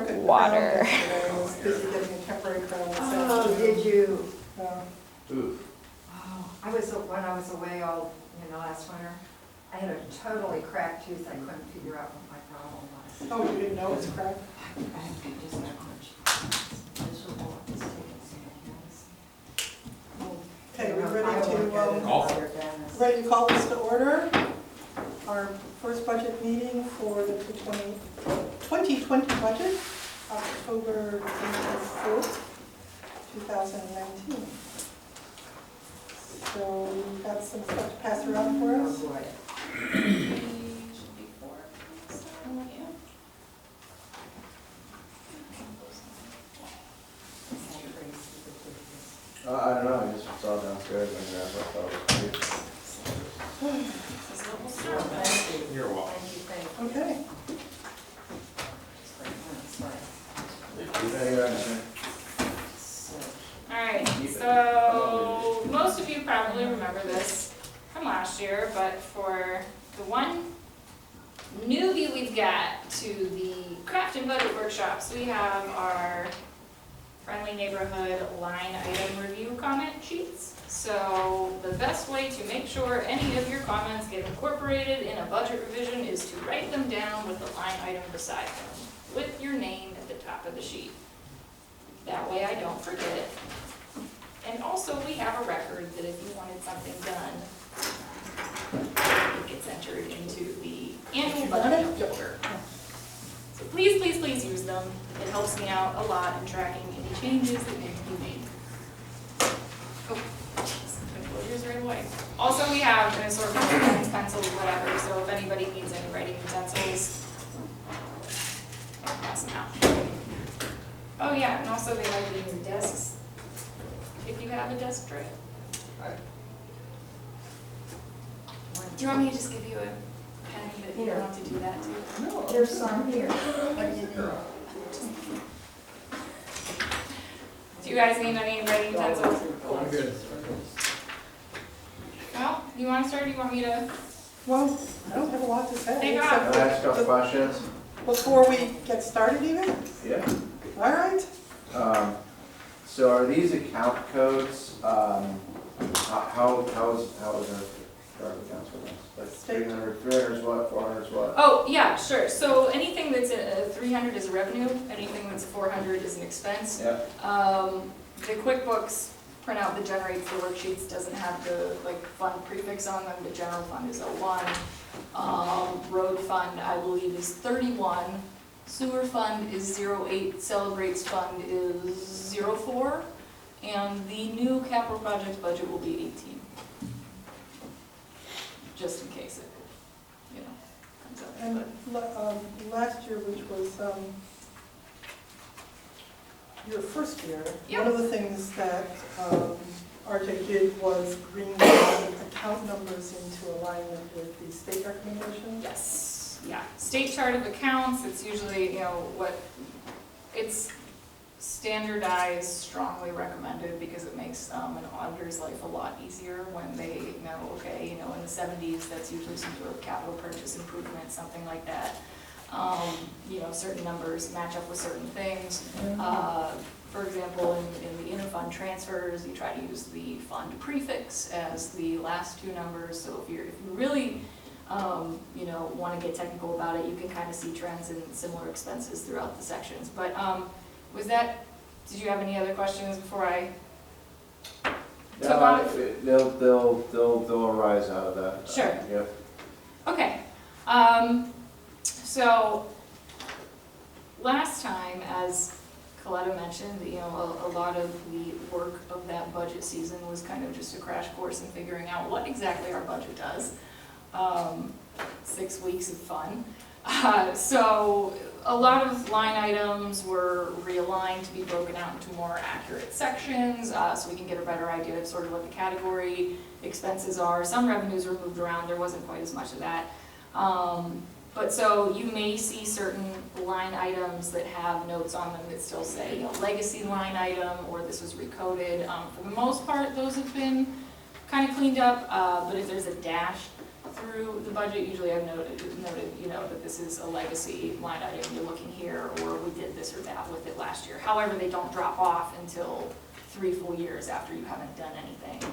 truck at Water. Crafton today. I was busy getting a temporary crown this Oh, afternoon. did you? Oof. Oh, when I was away last winter, I had a totally cracked tooth. I couldn't figure out what my problem was. Oh, you didn't know it's cracked? I just got much miserable. It's taken so many medicine. Okay, we're I ready won't go to, another dentist. ready to call this to order. Our first budget meeting for the 2020 budget, October 24th, 2019. So we've got some stuff to pass around for us. Oh, boy. Should be 4. Yeah. I don't know, I just saw downstairs and I thought it was great. This is what we'll start with. Thank you. You're welcome. Thank you. Okay. Alright, so most of you probably remember this from last year, but for the one newbie we've got to the Crafton budget workshops, we have our friendly neighborhood line item review comment sheets. So the best way to make sure any of your comments get incorporated in a budget revision is to write them down with the line item beside them, with your name at the top of the sheet. That way I don't forget it. And also we have a record that if you wanted something done, it gets entered into the annual budget folder. So please, please, please use them. It helps me out a lot in tracking any changes that need to be made. Oh, gonna yours right away. Also, we have an assortment of pens, pencils, whatever, so if anybody needs any writing utensils, I'll pass them out. Oh yeah, and also they like it in your desks, if you have a desk tray. Do you want me to just give you a pen that you don't have to do that too? No, there's some here. What do you need? Do you guys need any writing utensils? I'm good. Well, you want to start, or you want me to? Well, I don't have a lot to say. Take except off. Can I ask a couple questions? Before we get started even? Yeah. All right. So are these account codes, how is our accounts for this? Like State. 300 is what, 400 is what? Oh, yeah, sure. So anything that's a 300 is a revenue, anything that's 400 is an expense. Yep. The QuickBooks printout that generates the worksheets doesn't have the fund prefix on them. The general fund is 01. Road fund, I believe, is 31. Sewer fund is 08. Celebrates fund is 04. And the new capital projects budget will be 18. Just in case it, comes up. And But last year, which was your first year, Yep. one of the things that RJ did was bring the account numbers into alignment with the state recommendations. yes, yeah. State chart of accounts, it's usually, it's standardized, strongly recommended because it makes an auditor's life a lot easier when they know, okay, in the 70s, that's usually some sort of capital purchase improvement, something like that. Certain numbers match up with certain things. For example, in the interfund transfers, you try to use the fund prefix as the last two numbers. So if you really, want to get technical about it, you can kind of see trends in similar expenses throughout the sections. But did you have any other questions before I took on it? They'll arise out of that. Sure. Yep. Okay. So last time, as Coletta mentioned, a lot of the work of that budget season was kind of just a crash course in figuring out what exactly our budget does. 6 weeks of fun. So a lot of line items were realigned to be broken out into more accurate sections, so we can get a better idea of sort of what the category expenses are. Some revenues were moved around, there wasn't quite as much of that. But so you may see certain line items that have notes on them that still say, legacy line item, or this was recoded. For the most part, those have been kind of cleaned up, but if there's a dash through the budget, usually I've noted, you know, that this is a legacy line item, you're looking here, or we did this or that with it last year. However, they don't drop off until 3 full years after you haven't done anything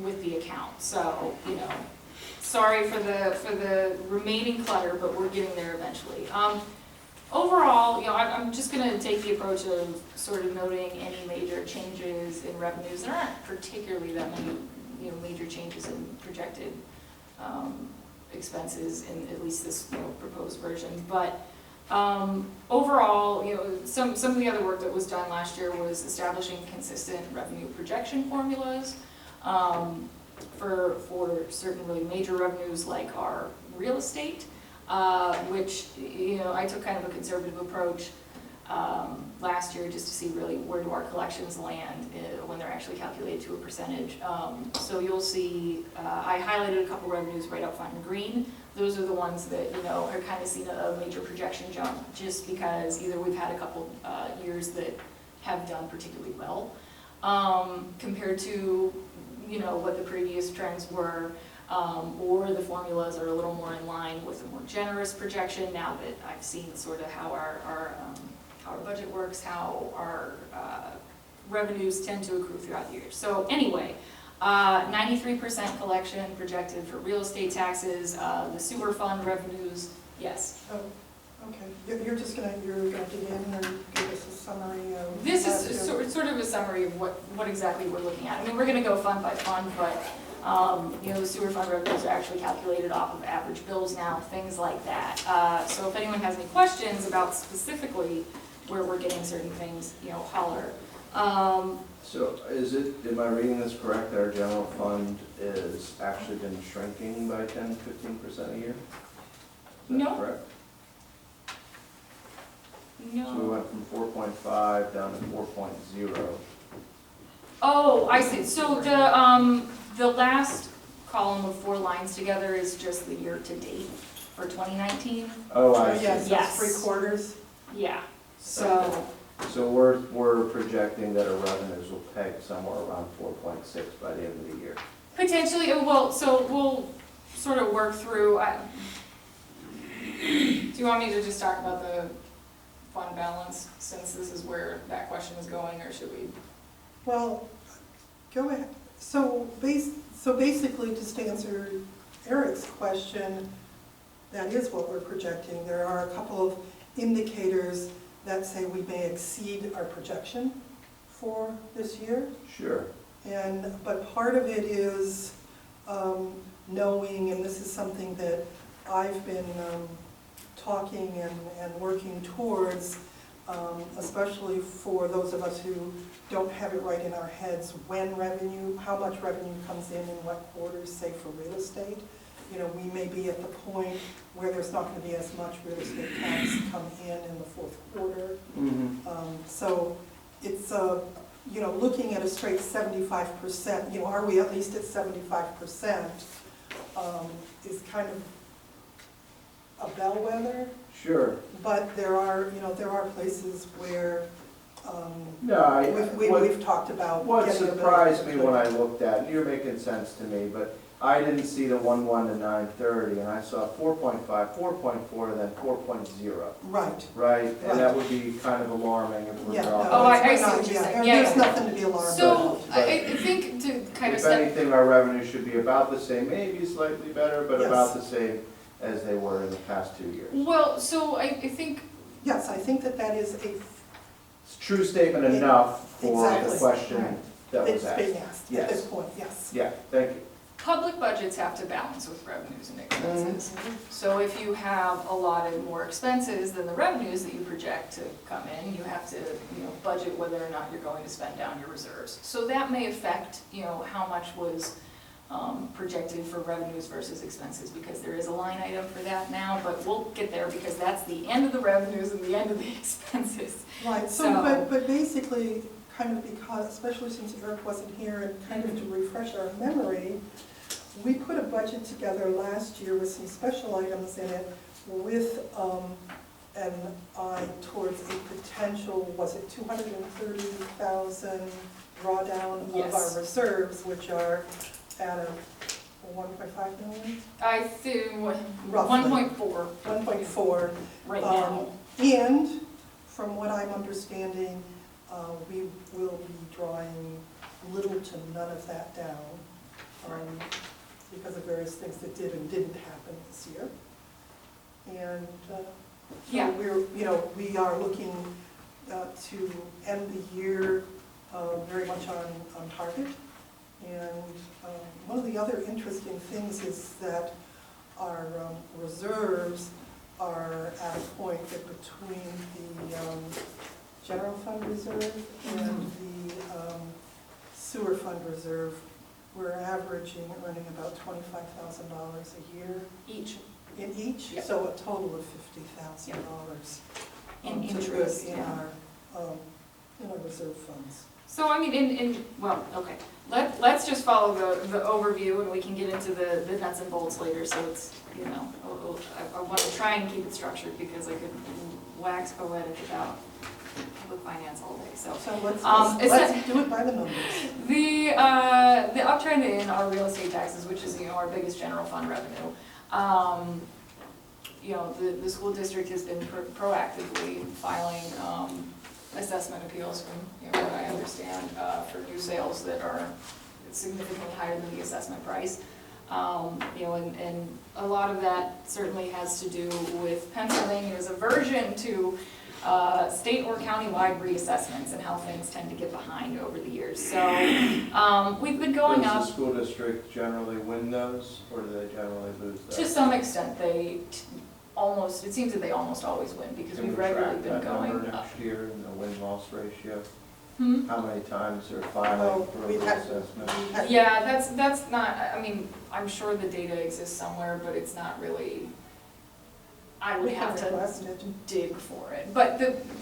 with the account. So, you know, sorry for the remaining clutter, but we're getting there eventually. Overall, you know, I'm just gonna take the approach of sort of noting any major changes in revenues. There aren't particularly that many, you know, major changes in projected expenses in at least this, you know, proposed version. But overall, you know, some of the other work that was done last year was establishing consistent revenue projection formulas for certain really major revenues like our real estate, which, you know, I took kind of a conservative approach last year just to see really where do our collections land when they're actually calculated to a percentage. So you'll see, I highlighted a couple revenues right up front in green. Those are the ones that, you know, are kind of seen a major projection jump just because either we've had a couple years that have done particularly well compared to, you know, what the previous trends were, or the formulas are a little more in line with a more generous projection now that I've seen sort of how our budget works, how our revenues tend to accrue throughout the year. So anyway, 93% collection projected for real estate taxes, the sewer fund revenues, yes. Oh, okay. You're gonna dig in or give us a summary of? This is sort of a summary of what exactly we're looking at. I mean, we're gonna go fund by fund, but you know, the sewer fund revenues are actually calculated off of average bills now, things like that. So if anyone has any questions about specifically where we're getting certain things, you know, holler. So am I reading this correct, that our general fund is actually been shrinking by 10-15% a year? Is that No. correct? No. So we went from 4.5 down to 4.0. Oh, I see. So the last column of 4 lines together is just the year to date for 2019. Oh, I see. Yes, Yes. that's 3/4. Yeah. So So we're projecting that our revenues will peg somewhere around 4.6 by the end of the year. potentially, well, so we'll sort of work through. Do you want me to just talk about the fund balance since this is where that question is going, or should we? Well, go ahead. So basically, just to answer Eric's question, that is what we're projecting. There are a couple of indicators that say we may exceed our projection for this year. Sure. But part of it is knowing, and this is something that I've been talking and working towards, especially for those of us who don't have it right in our heads how much revenue comes in what quarters, say for real estate. You know, we may be at the point where there's not going to be as much real estate tax come in the fourth quarter. So it's, you know, looking at a straight 75%, you know, are we at least at 75%, is kind of a bellwether. Sure. But there are places where No, we've talked about. What getting a surprised better- me when I looked at it, you're making sense to me, but I didn't see the 1.1 to 930, and I saw 4.5, 4.4, and then 4.0. Right. Right? And that would be kind of alarming if we're Yeah, dropping. Oh, I we're see not- what you're yeah, saying. Yeah, there's yeah. nothing to be alarmed So about. I think to kind of If step. anything, our revenue should be about the same, maybe slightly better, but Yes. about the same as they were in the past 2 years. Well, so I think. Yes, I think that is It's a true statement enough for the Exactly. question that was it's being asked. asked at Yes. this point, yes. Yeah, thank you. Public budgets have to balance with revenues and expenses. So if you have allotted more expenses than the revenues that you project to come in, you have to, you know, budget whether or not you're going to spend down your reserves. So that may affect, you know, how much was projected for revenues versus expenses, because there is a line item for that now, but we'll get there because that's the end of the revenues and the end of the expenses. Right, So- but basically, kind of because, especially since Eric wasn't here, and kind of to refresh our memory, we put a budget together last year with some special items in it with an eye towards a potential, was it 230,000 drawdown of Yes. our reserves, which are at 1.5 million? I think, Roughly. 1.4 1.4. right now. And from what I'm understanding, we will be drawing little to none of that down because of various things that did and didn't happen this year. And Yeah. so we are looking to end the year very much on target. And one of the other interesting things is that our reserves are at a point that between the general fund reserve and the sewer fund reserve, we're averaging earning about $25,000 a year Each in each, Yep. so a total of $50,000 in to interest, good in yeah. our reserve funds. So I mean, well, okay, let's just follow the overview and we can get into the nuts and bolts later, so it's, I want to try and keep it structured because I could wax poetic about public finance all day, so. So let's do it by the numbers. The uptrend in our real estate taxes, which is, our biggest general fund revenue, the school district has been proactively filing, assessment appeals from, what I understand, for new sales that are significantly higher than the assessment price. And a lot of that certainly has to do with Pennsylvania's aversion to state or county-wide reassessments and how things tend to get behind over the years. So we've been going up. Does the school district generally win those, or do they generally lose those? To some extent, it seems that they almost always win because we've regularly been Can we track that going number up. next year in the win-loss ratio? Hmm? How many times they're filing Well, for a we've had- reassessment? Yeah, that's not, I mean, I'm sure the data exists somewhere, but it's not really, I would have to dig for it. But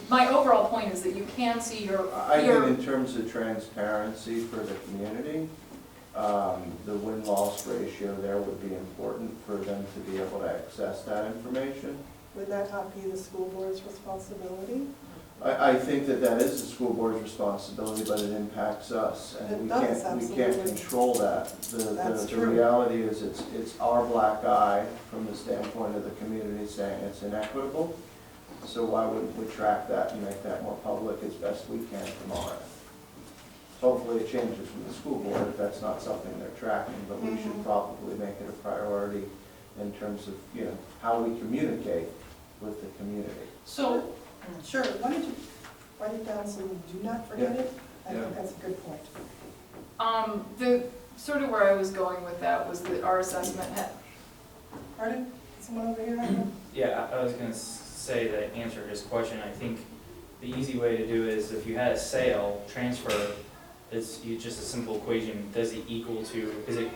my overall point is that you can see I think in terms of transparency for the community, the win-loss ratio there would be important for them to be able to access that information. Would that not be the school board's responsibility? I think that is the school board's responsibility, but it impacts us, and It we does, can't absolutely. control that. That's The true. reality is it's our black eye from the standpoint of the community saying it's inequitable. So why wouldn't we track that and make that more public as best we can from our end? Hopefully it changes from the school board if that's not something they're tracking, but we should probably make it a priority in terms of, how we communicate with the community. So, Sure, why don't you write it down so we do not forget it? I Yeah. think that's a good point. the sort of where I was going with that was that our assessment Pardon? Someone over here? I know? Yeah, I was gonna say to answer his question, I think the easy way to do it is if you had a sale, transfer, it's just a simple equation, is it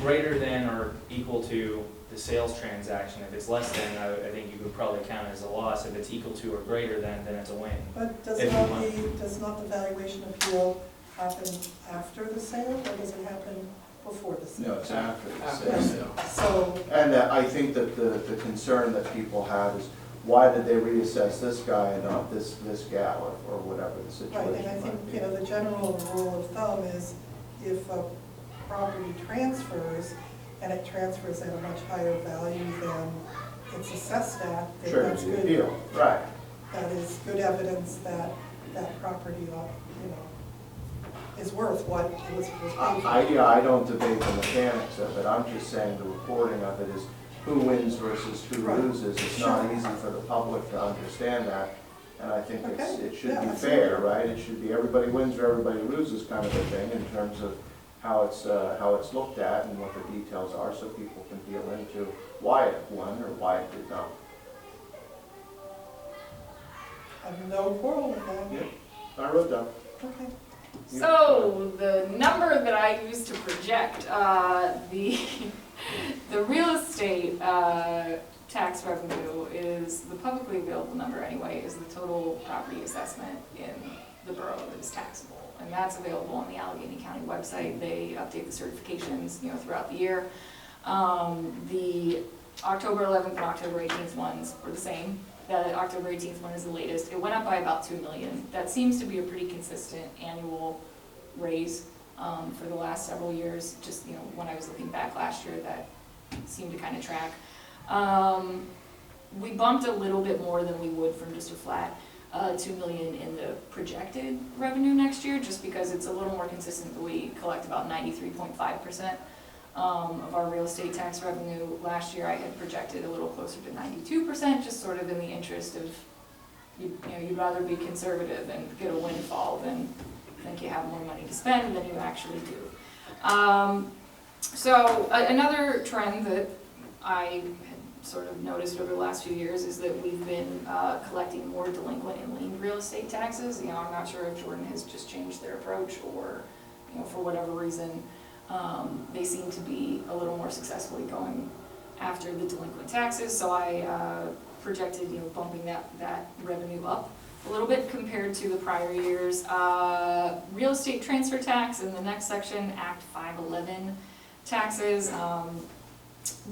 greater than or equal to the sales transaction? If it's less than, I think you could probably count it as a loss. If it's equal to or greater than, then it's a win. But If you want- does not the valuation appeal happen after the sale, or does it happen before the sale? No, it's after the After sale. the sale. So, And I think that the concern that people have is, why did they reassess this guy and not this gal, or whatever the right, situation and I think, might be? the general rule of thumb is if a property transfers, and it transfers at a much higher value than it's assessed at, then Sure, that's the good. appeal, right. That is good evidence that that property, is worth what it was paid for. I don't debate the mechanics of it, I'm just saying the reporting of it is who wins versus who Right. loses. It's not Sure. easy for the public to understand that, and I think Okay. it should Yeah, be absolutely. fair, right? It should be everybody wins or everybody loses kind of a thing in terms of how it's looked at and what the details are, so people can feel into why it won or why it did not. I have no quarrel with that. Yeah. I wrote down. Okay. So the number that I use to project the real estate tax revenue is, the publicly available number anyway, is the total property assessment in the borough that is taxable. And that's available on the Allegheny County website. They update the certifications, throughout the year. The October 11th and October 18th ones were the same. The October 18th one is the latest. It went up by about $2 million. That seems to be a pretty consistent annual raise. for the last several years. Just, when I was looking back last year, that seemed to kind of track. We bumped a little bit more than we would from just a flat 2 million in the projected revenue next year, just because it's a little more consistent. We collect about 93.5% of our real estate tax revenue. Last year I had projected a little closer to 92%, just sort of in the interest of, you'd rather be conservative and get a windfall than think you have more money to spend than you actually do. So another trend that I had sort of noticed over the last few years is that we've been collecting more delinquent and lien real estate taxes. I'm not sure if Jordan has just changed their approach or, for whatever reason, they seem to be a little more successfully going after the delinquent taxes. So I projected, bumping that revenue up a little bit compared to the prior years. Real estate transfer tax in the next section, Act 511 taxes.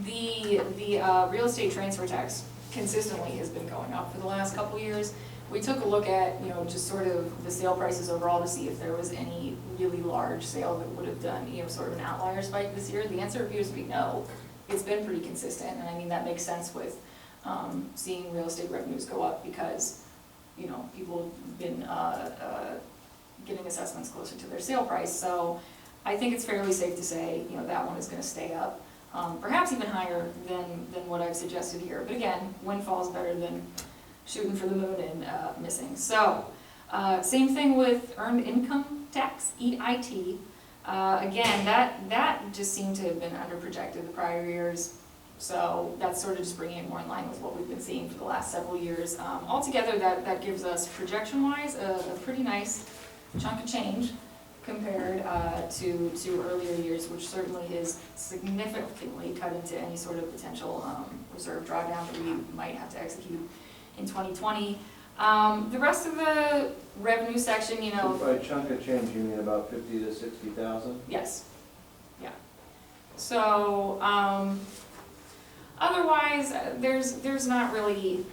The real estate transfer tax consistently has been going up for the last couple years. We took a look at, just sort of the sale prices overall to see if there was any really large sale that would have done, sort of an outlier spike this year. The answer appears to be no. It's been pretty consistent, and I mean, that makes sense with seeing real estate revenues go up because, people have been getting assessments closer to their sale price. So I think it's fairly safe to say, that one is going to stay up. Perhaps even higher than what I've suggested here. But again, windfall is better than shooting for the moon and missing. So, same thing with earned income tax, EIT. Again, that just seemed to have been under-projected the prior years. So that's sort of just bringing it more in line with what we've been seeing for the last several years. Altogether, that gives us, projection-wise, a pretty nice chunk of change compared to earlier years, which certainly is significantly cut into any sort of potential reserve drawdown that we might have to execute in 2020. The rest of the revenue section, So by chunk of change, you mean about 50 to 60,000? Yes, yeah. So otherwise, there's not really,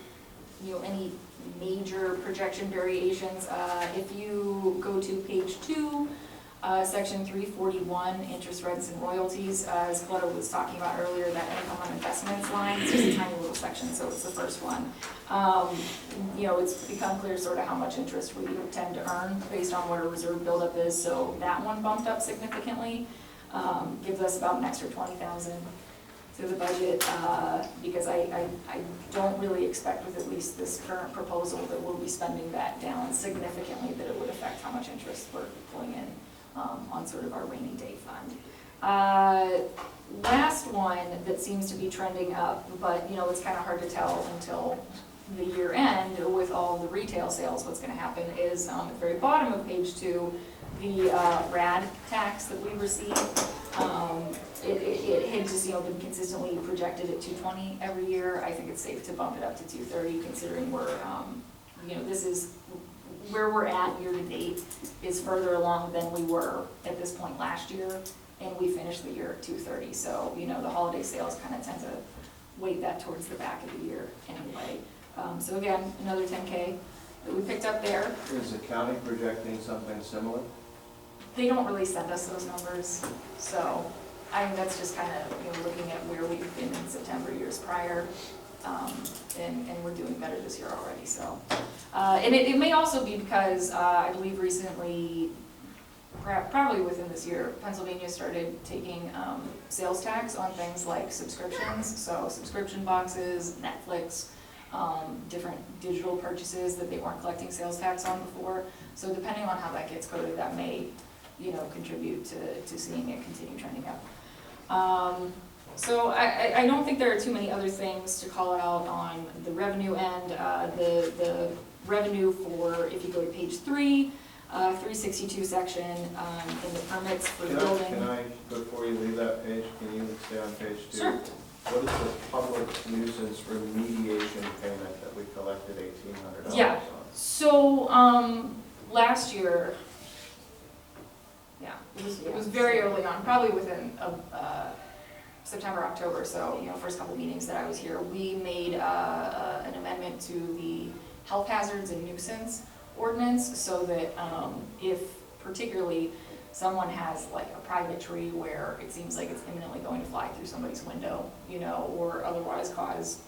any major projection variations. If you go to page 2, section 341, interest, rents, and royalties, as Clutter was talking about earlier, that income on investments line, it's just a tiny little section, so it's the first one. It's become clear sort of how much interest we tend to earn based on what our reserve buildup is, so that one bumped up significantly, gives us about an extra 20,000 to the budget, because I don't really expect with at least this current proposal that we'll be spending that down significantly, that it would affect how much interest we're pulling in on sort of our rainy day fund. Last one that seems to be trending up, but it's kind of hard to tell until the year end with all the retail sales what's going to happen is at the very bottom of page 2, the RAD tax that we receive. It had just been consistently projected at 220 every year. I think it's safe to bump it up to 230, considering we're this is where we're at year to date is further along than we were at this point last year, and we finished the year at 230. So the holiday sales kind of tend to weight that towards the back of the year anyway. So again, another 10K that we picked up there. Is the county projecting something similar? They don't really send us those numbers, so I think that's just kind of looking at where we've been in September years prior, and we're doing better this year already. So, and it may also be because I believe recently, probably within this year, Pennsylvania started taking sales tax on things like subscriptions, so subscription boxes, Netflix, different digital purchases that they weren't collecting sales tax on before. So depending on how that gets coded, that may contribute to seeing it continue trending up. So I don't think there are too many other things to call out on the revenue end. The revenue for, if you go to page 3, 362 section, in the permits for building. Can I, before you leave that page, can you stay on page 2? Sure. What is the public nuisance remediation payment that we collected $1,800 Yeah. on? So last year, it was very early on, probably within September, October, so first couple meetings that I was here, we made an amendment to the health hazards and nuisance ordinance so that if particularly someone has like a private tree where it seems like it's imminently going to fly through somebody's window, you know, or otherwise cause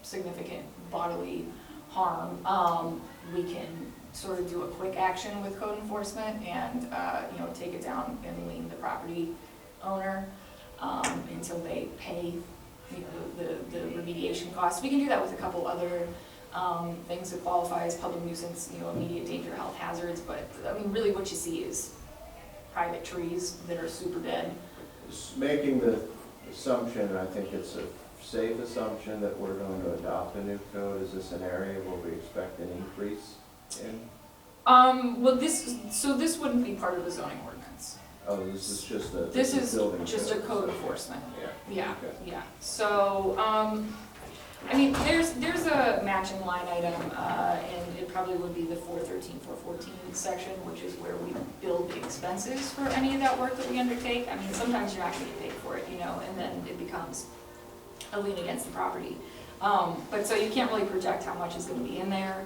significant bodily harm, we can sort of do a quick action with code enforcement and, you know, take it down and lien the property owner, until they pay, you know, the remediation costs. We can do that with a couple other, things that qualify as public nuisance, you know, immediate danger, health hazards, but, I mean, really what you see is private trees that are super dead. Making the assumption, and I think it's a safe assumption, that we're going to adopt a new code. Is this an area where we expect an increase in? Well, this wouldn't be part of the zoning ordinance. Oh, this is just a. This is building just a code enforcement. Yeah. Yeah, Okay. yeah. So, I mean, there's a matching line item, and it probably would be the 413, 414 section, which is where we build the expenses for any of that work that we undertake. I mean, sometimes you're not gonna get paid for it, you know, and then it becomes a lien against the property. But so you can't really project how much is gonna be in there.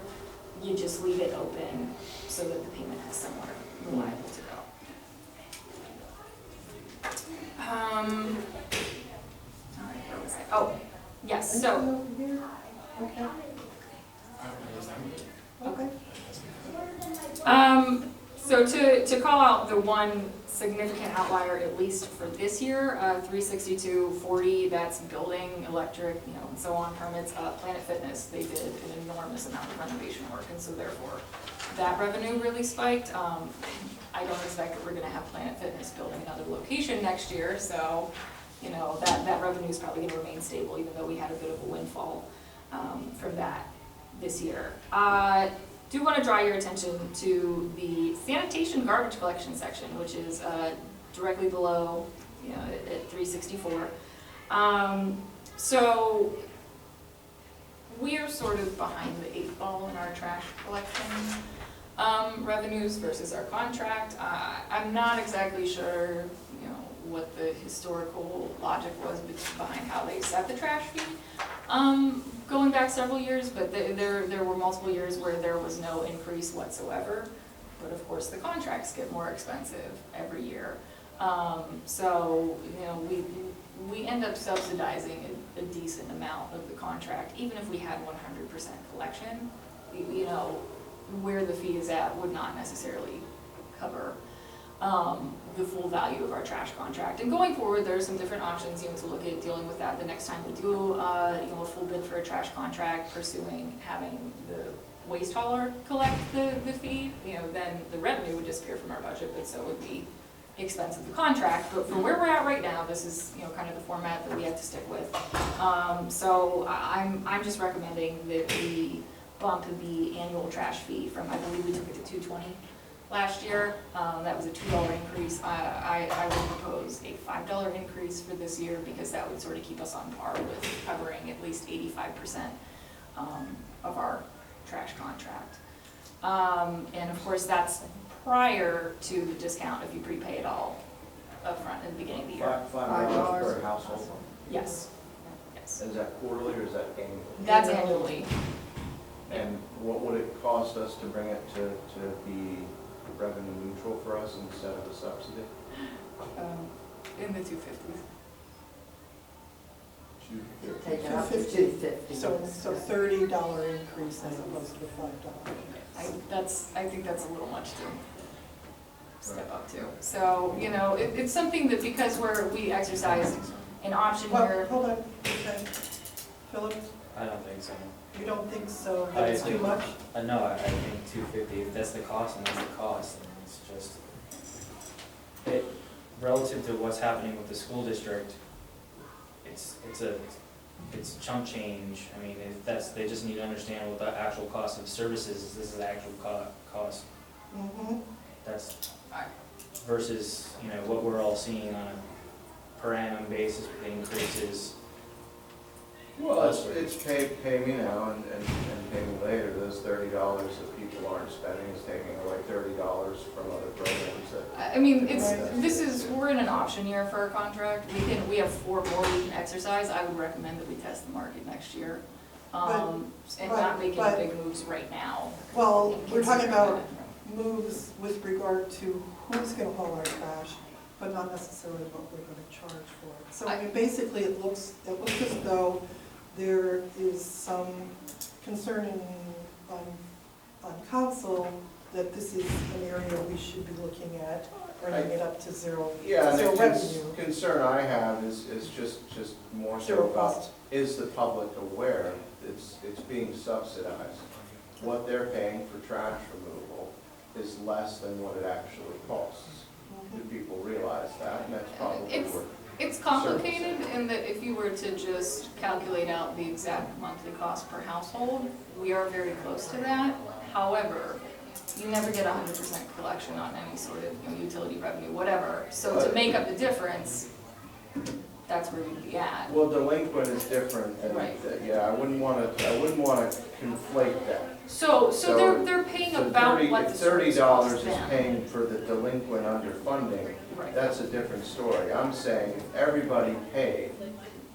You just leave it open so that the payment is somewhere reliable to go. All right, where was I? Oh, yes, so. Over here? Okay. Okay. So to call out the one significant outlier, at least for this year, 36240, that's building, electric, you know, and so on permits. Planet Fitness, they did an enormous amount of renovation work, and so therefore that revenue really spiked. I don't expect that we're gonna have Planet Fitness building another location next year, so, you know, that revenue is probably gonna remain stable, even though we had a bit of a windfall from that this year. Do want to draw your attention to the sanitation garbage collection section, which is directly below, you know, at 364. So we are sort of behind the 8 ball in our trash collection revenues versus our contract. I'm not exactly sure, you know, what the historical logic was behind how they set the trash fee. Going back several years, but there were multiple years where there was no increase whatsoever. But of course, the contracts get more expensive every year. So, you know, we end up subsidizing a decent amount of the contract, even if we had 100% collection. You know, where the fee is at would not necessarily cover the full value of our trash contract. And going forward, there are some different options, you know, to look at dealing with that the next time we do, you know, a full bid for a trash contract, pursuing having the waste hauler collect the fee. You know, then the revenue would disappear from our budget, but so would the expense of the contract. But for where we're at right now, this is, you know, kind of the format that we have to stick with. So I'm just recommending that we bump the annual trash fee from, I believe we took it to $220 last year. That was a $2 increase. I would propose a $5 increase for this year, because that would sort of keep us on par with covering at least 85% of our trash contract. And of course, that's prior to the discount if you prepay it all upfront at the beginning of the year. $5 per household. Yes, yes. Is that quarterly or is that annual? That's annually. And what would it cost us to bring it to be revenue neutral for us instead of a subsidy? In the 250s. Take it up to 250. 250. So $30 increase as opposed to $5. I think that's a little much to step up to. So, you know, it's something that, because we exercise an option Well, here. hold on, okay. Philip, I don't think so. you don't think so, that it's too much? No, I think 250, if that's the cost, and that's the cost, and it's just, relative to what's happening with the school district, it's chump change. I mean, they just need to understand what the actual cost of services is. This is the actual cost. Mm-hmm. That's versus, you know, what we're all seeing on a per annum basis with the increases. Well, it's pay me now and pay me later. Those $30 that people aren't spending is taking away $30 from other programs that. I mean, we're in an option year for our contract. We have 4 more we can exercise. I would recommend that we test the market next year. And not make any big moves right now. Well, we're talking about moves with regard to who's gonna haul our trash, but not necessarily what we're gonna charge for it. So, I mean, basically, it looks as though there is some concern on council that this is an area we should be looking at, bringing it up to zero revenue. Concern I have is just more so Zero about, cost. is the public aware it's being subsidized? What they're paying for trash removal is less than what it actually costs. Do people realize that? And that's probably worth. It's complicated in that if you were to just calculate out the exact monthly cost per household, we are very close to that. However, you never get 100% collection on any sort of, you know, utility revenue, whatever. So to make up the difference, that's where we'd be at. Well, delinquent is different, and Right. yeah, I wouldn't want to conflate that. So they're paying So about what the service costs $30 is them. paying for the delinquent underfunding. Right. That's a different story. I'm saying if everybody paid,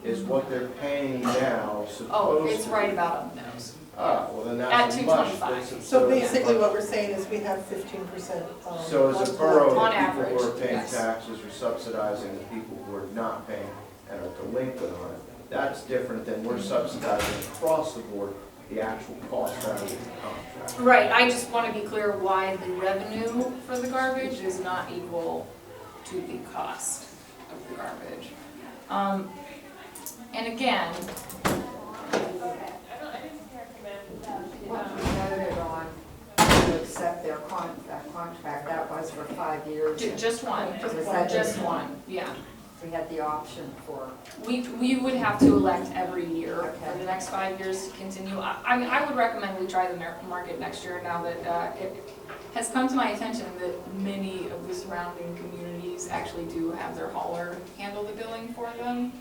is what they're paying now supposed to? Oh, it's right about on the nose. Ah, well then At that's a much. $2.25. So basically, what we're saying is we have 15%. So as a borough, On the people who are average, paying yes. taxes are subsidizing the people who are not paying and are delinquent on it. That's different than we're subsidizing across the board the actual cost out of the contract. Right, I just want to be clear why the revenue for the garbage is not equal to the cost of the garbage. And again, What we voted on to accept their contract, that was for 5 years. just one, just one, yeah. We had the option for, We would have to elect every year for Okay. the next 5 years to continue. I mean, I would recommend we try the market next year now that it has come to my attention that many of the surrounding communities actually do have their hauler handle the billing for them.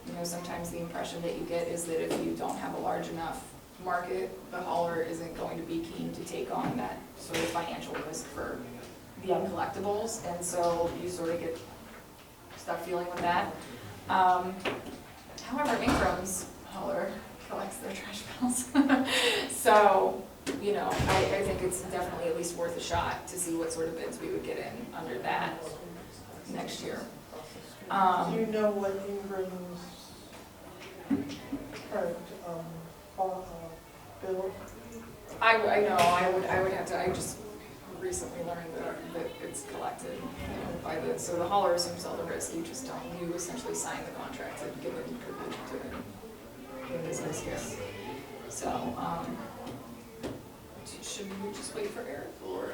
You know, sometimes the impression that you get is that if you don't have a large enough market, the hauler isn't going to be keen to take on that sort of financial risk for the uncollectibles, and so you sort of get stuck dealing with that. However, Ingram's hauler collects their trash bills. So, you know, I think it's definitely at least worth a shot to see what sort of bids we would get in under that next year. Do you know what Ingram's current bill? I know, I would have to, I just recently learned that it's collected, you know, by so the hauler assumes all the risk, you essentially sign the contract and give it to the business here. So, should we just wait for Eric, or?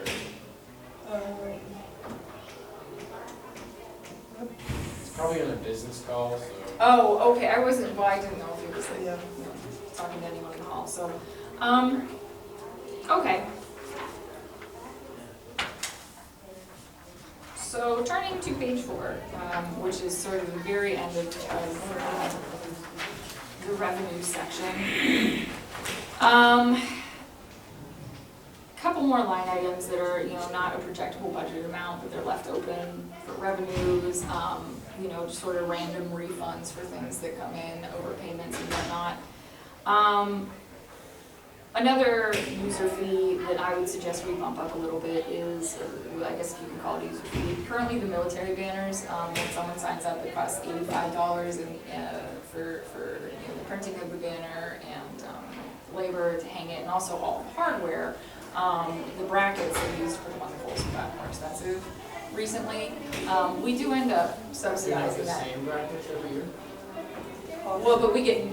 It's probably on a business call, so. Oh, okay, I didn't know if he was like, Yeah. you know, talking to anyone in the hall, so, okay. So turning to page 4, which is sort of the very end of the revenue section. Couple more line items that are, you know, not a projectable budget amount, but they're left open for revenues, you know, just sort of random refunds for things that come in, overpayments and whatnot. Another user fee that I would suggest we bump up a little bit is, I guess you can call it user fee. Currently, the military banners, when someone signs up, it costs $85 for you know, the printing of the banner and labor to hang it, and also all the hardware. The brackets that are used for the wonderfuls have gotten more expensive recently. We do end up subsidizing that. The same brackets every year? Well, but we get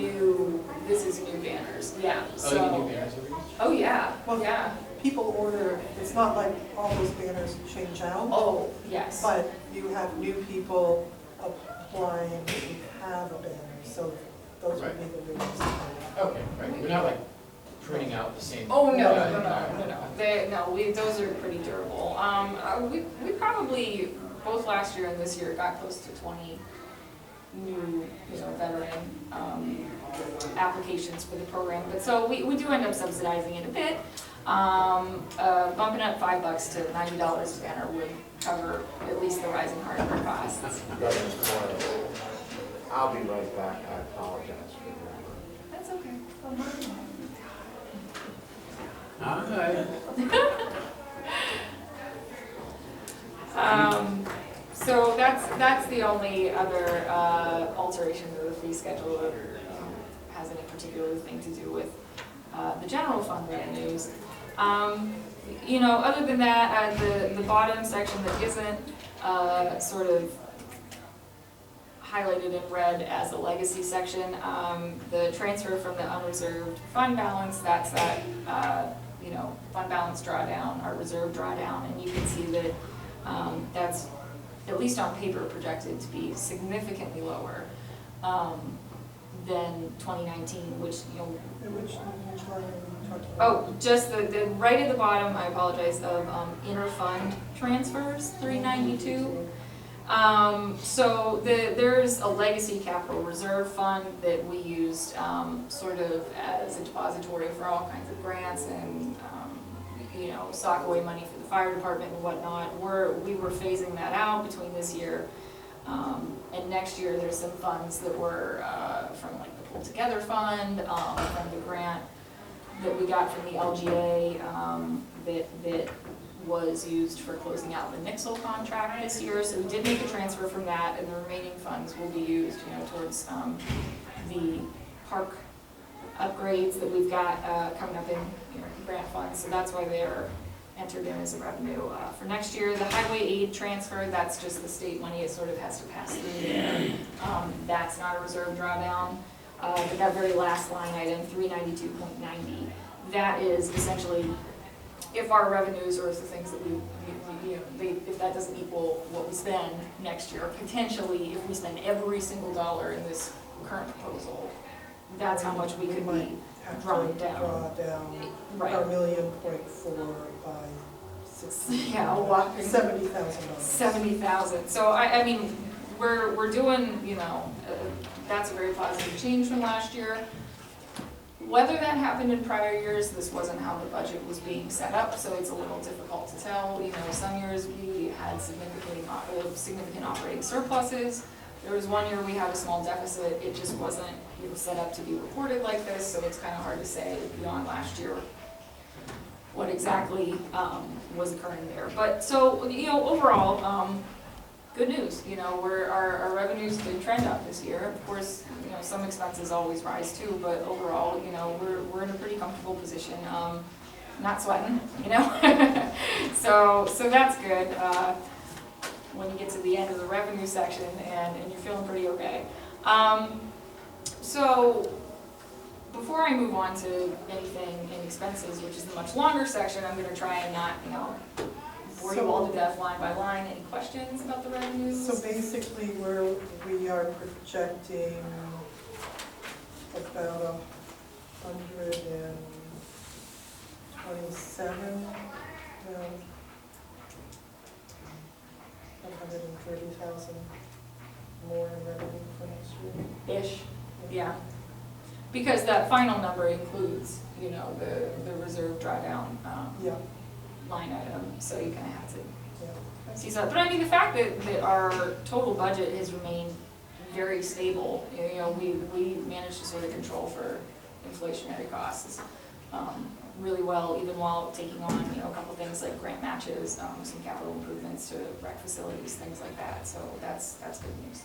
this is new banners, yeah, Oh, you get new so. banners every year? Oh, yeah, Well, yeah. People order, it's not like all those banners change out, Oh, yes. but you have new people applying to have a banner, so those would be the new ones. Okay, right, we're not like printing out the same. Oh, no, Yeah. those are pretty durable. We probably, both last year and this year, got close to 20 new, you know, veteran, applications for the program. But so we do end up subsidizing it a bit. Bumping up $5 to $90 a banner would cover at least the rising hardware costs. I'll be right back, I apologize for that. That's okay. Hi. that's the only other alteration to the fee schedule that has any particular thing to do with the general fund revenues. You know, other than that, the bottom section that isn't sort of highlighted in red as a legacy section, the transfer from the unreserved fund balance, that's that, you know, fund balance drawdown, our reserve drawdown, and you can see that that's, at least on paper, projected to be significantly lower than 2019, which, you know, Which line are you talking about? oh, just the right at the bottom, I apologize, of inter-fund transfers, 392. So there's a legacy capital reserve fund that we used sort of as a depository for all kinds of grants and, you know, sock away money for the fire department and whatnot. We were phasing that out between this year and next year. There's some funds that were from like the Pull Together Fund, from the grant that we got from the LGA that was used for closing out the Nixle contract this year. So we did make a transfer from that, and the remaining funds will be used, you know, towards the park upgrades that we've got coming up in, you know, grant funds. So that's why they're entered in as a revenue for next year. The highway aid transfer, that's just the state money. It sort of has to pass through there. That's not a reserve drawdown. But that very last line item, 392.90, that is essentially if our revenues or the things that we you know, if that doesn't equal what we spend next year, potentially if we spend every single dollar in this current proposal, that's how much we could be Have to drawing down. Draw down Right. our $1,000,000.4 by 60. Yeah, a whopping $70,000. 70,000. So I mean, we're doing, you know, that's a very positive change from last year. Whether that happened in prior years, this wasn't how the budget was being set up, so it's a little difficult to tell. You know, some years we had significant operating surpluses. There was one year we had a small deficit. It just wasn't, you know, set up to be reported like this, so it's kind of hard to say beyond last year what exactly was occurring there. But so, you know, overall, good news. You know, our revenues did trend up this year. Of course, you know, some expenses always rise too, but overall, you know, we're in a pretty comfortable position. Not sweating, you know. so that's good. When you get to the end of the revenue section and you're feeling pretty okay. So before I move on to anything in expenses, which is the much longer section, I'm going to try and not, you know, bore you all to death line by line. Any questions about the revenues? So basically, we are projecting about 127, 130,000 more in revenue for next year. Ish, yeah. Because that final number includes, you know, the reserve drawdown Yeah, line item, so you kind of have to yeah. see that. But I mean, the fact that our total budget has remained very stable, you know, we managed to sort of control for inflationary costs really well, even while taking on, you know, a couple things like grant matches, some capital improvements to rec facilities, things like that. So that's good news.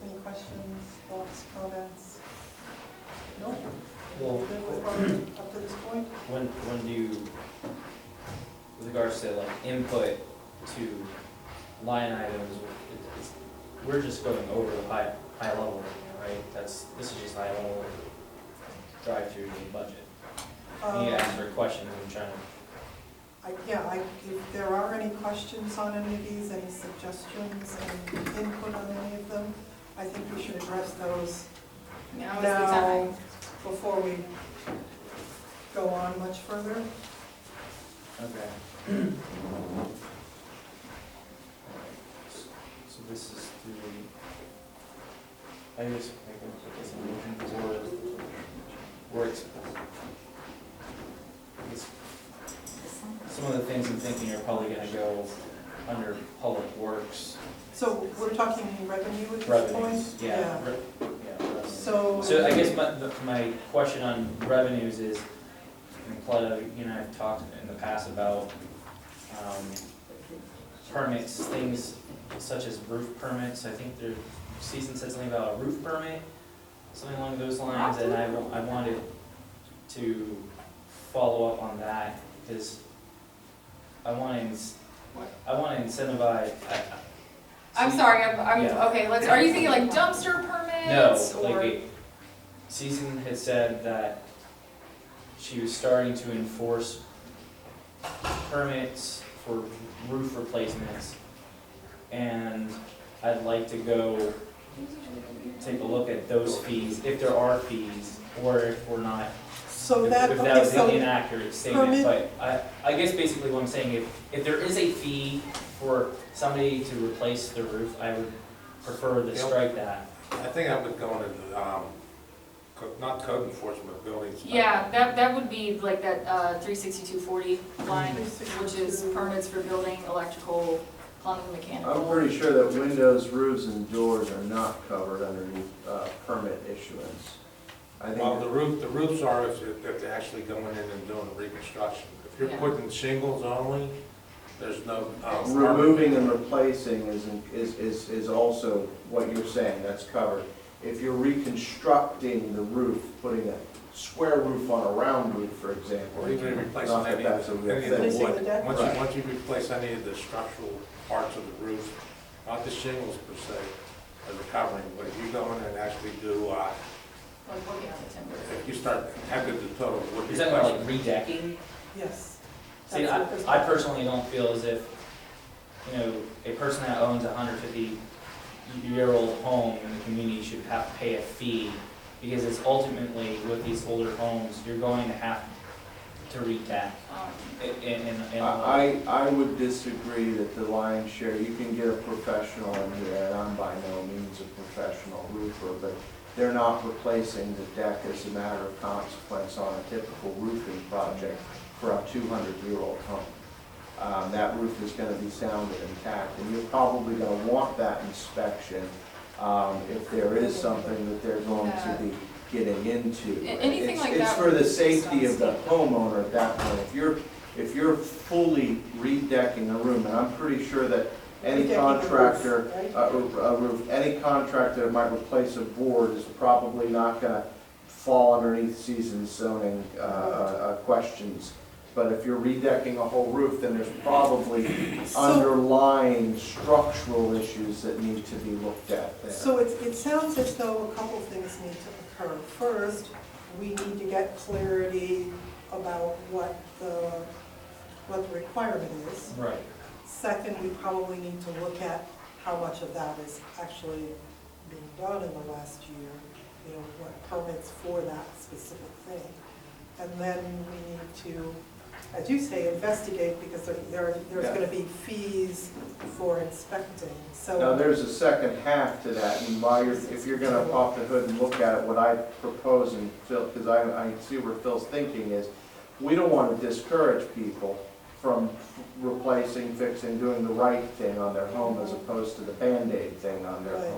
Any questions, thoughts, comments? No? Well, Good with our- up to this point? When do you, with regards to like input to line items, we're just going over the high level, right? This is just high level drive through the budget. You ask for questions, I'm trying to. If there are any questions on any of these, any suggestions, any input on any of them, I think we should address those Now is the time. now before we go on much further. Okay. So this is through, I guess I can put this in motion or it's, some of the things I'm thinking are probably gonna go under public works. So we're talking revenue at this Revenues, point? yeah. Revenues. So I guess my question on revenues is, and Claudia, you and I have talked in the past about, permits, things such as roof permits. I think their season said something about a roof permit, something along those lines, and I wanted to follow up on that, because I want to incentivize. I'm sorry, I'm, Yeah. okay, are you thinking like dumpster permits? No, or- like, Season had said that she was starting to enforce permits for roof replacements, and I'd like to go take a look at those fees, if there are fees, or if we're not. So If that, that okay, was an so, inaccurate statement, permit- but I guess basically what I'm saying, if there is a fee for somebody to replace the roof, I would prefer to strike that. I think I would go into the, not code enforcement, but building inspector. Yeah, that would be like that 36240 line, which is permits for building, electrical, plumbing, mechanical. I'm pretty sure that windows, roofs, and doors are not covered underneath permit issuance. I Well, think, the roofs are if they're actually going in and doing the reconstruction. If you're Yeah. putting shingles only, there's no. removing and replacing is also what you're saying, that's covered. If you're reconstructing the roof, putting a square roof on a round roof, for example. Or even replacing not that any of that's a the real thing. Replacing the wood. deck? Right. Once you replace any of the structural parts of the roof, not the shingles per se, as a covering, but if you go in and actually do, Like working on the timber. if you start having the total wood Is that about like replacement. redecking? yes. See, That's what this- I personally don't feel as if, a person that owns a 150-year-old home in the community should have to pay a fee, because it's ultimately, with these older homes, you're going to have to redeck. I would disagree that the lion's share, you can get a professional in here, and I'm by no means a professional roofer, but they're not replacing the deck as a matter of consequence on a typical roofing project for a 200-year-old home. That roof is gonna be sound and intact, and you're probably gonna want that inspection if there is something that they're going to be getting into. Anything It's- like It's that for the would be safety of the responsible. homeowner at that point. If you're fully redecking a room, and I'm pretty sure that any Redecking the roof, contractor, right? any contractor that might replace a board is probably not gonna fall underneath season zoning questions. But if you're redecking a whole roof, then there's probably So- underlying structural issues that need to be looked at there. So it sounds as though a couple things need to occur. First, we need to get clarity about what the requirement is. Right. Second, we probably need to look at how much of that is actually being done in the last year, what permits for that specific thing. And then we need to, as you say, investigate, because there's Yeah. gonna be fees for inspecting, so. Now, there's a second half to that, and if you're gonna pop the hood and look at it, what I propose, and Phil, because I see where Phil's thinking is, we don't wanna discourage people from replacing, fixing, doing the right thing on their home as opposed to the Band-Aid thing on their Right.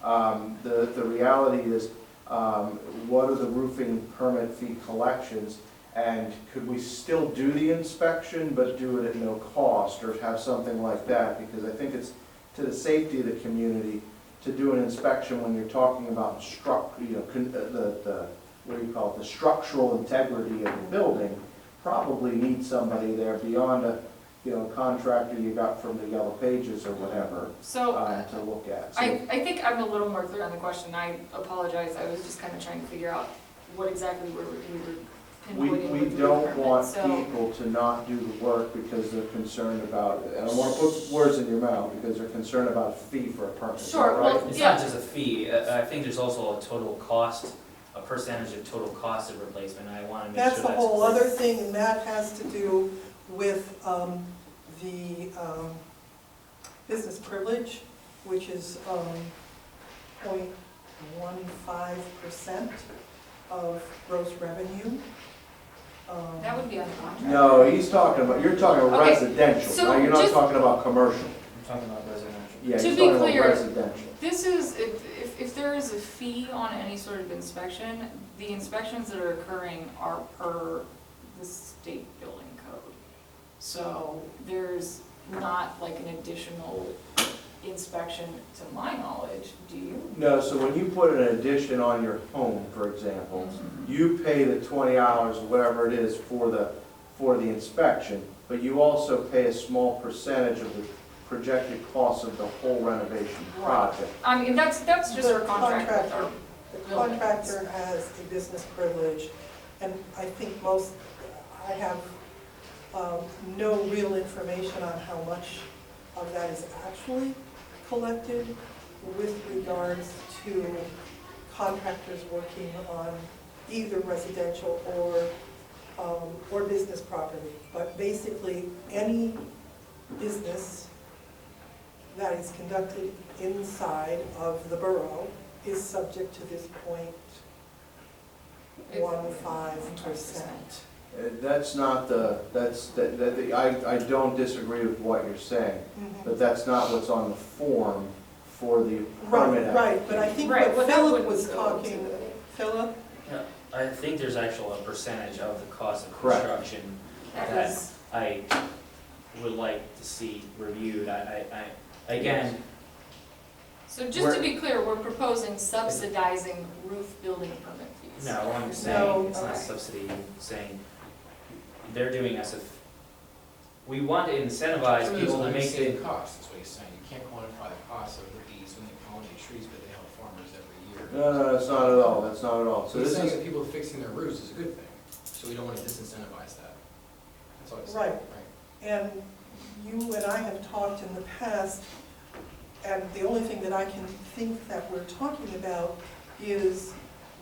home. The reality is, what are the roofing permit fee collections? And could we still do the inspection, but do it at no cost, or have something like that? Because I think it's to the safety of the community to do an inspection when you're talking about what do you call it, the structural integrity of the building. Probably need somebody there beyond a, contractor you got from the Yellow Pages or whatever, So, to look at. So- I think I'm a little more clear on the question. I apologize. I was just kind of trying to figure out what exactly we were pinpointing We with the don't permit. want So, people to not do the work because they're concerned about, and I don't want to put words in your mouth, because they're concerned about a fee for a permit. Is that Sure, well, right? It's Yeah. not just a fee, I think there's also a total cost, a percentage of total cost of replacement, and I want to make sure That's that's the whole clear. other thing, and that has to do with the business privilege, which is 0.15% of gross revenue. that would be on the contract. No, you're talking about Okay, residential, so now you're not just- talking about commercial. I'm talking about residential. Yeah, To he's be talking about clear, residential. This is, if there is a fee on any sort of inspection, the inspections that are occurring are per the state building code. So there's not like an additional inspection to my knowledge, do you? No, so when you put an addition on your home, for example, you pay the 20 hours, whatever it is, for the inspection, but you also pay a small percentage of the projected cost of the whole renovation project. I mean, that's just The our contract with contractor- our The buildings. contractor has a business privilege, and I think I have no real information on how much of that is actually collected with regards to contractors working on either residential or business property. But basically, any business that is conducted inside of the borough is subject to this 0.15%. That's not I don't disagree with what you're saying, but that's not what's on the form for the permit. Right, but I think Right, what well, that Philip wouldn't was go talking, to- Philip? I think there's actually a percentage of the cost of Correct. construction That that is, I would like to see reviewed. Again, so just to be clear, we're proposing subsidizing roof building permit fees. no, what I'm No. saying, it's not Okay. subsidy, I'm saying they're doing us we want to incentivize Some of people those to make unseen the, costs, that's what he's saying. You can't quantify the cost of these when they pollinate trees, but they help farmers every year. No, that's not at all, that's not at all. So So he's this saying is, that people fixing their roofs is a good thing, so we don't want to disincentivize that. That's all he's saying. Right. And you and I have talked in the past, and the only thing that I can think that we're talking about is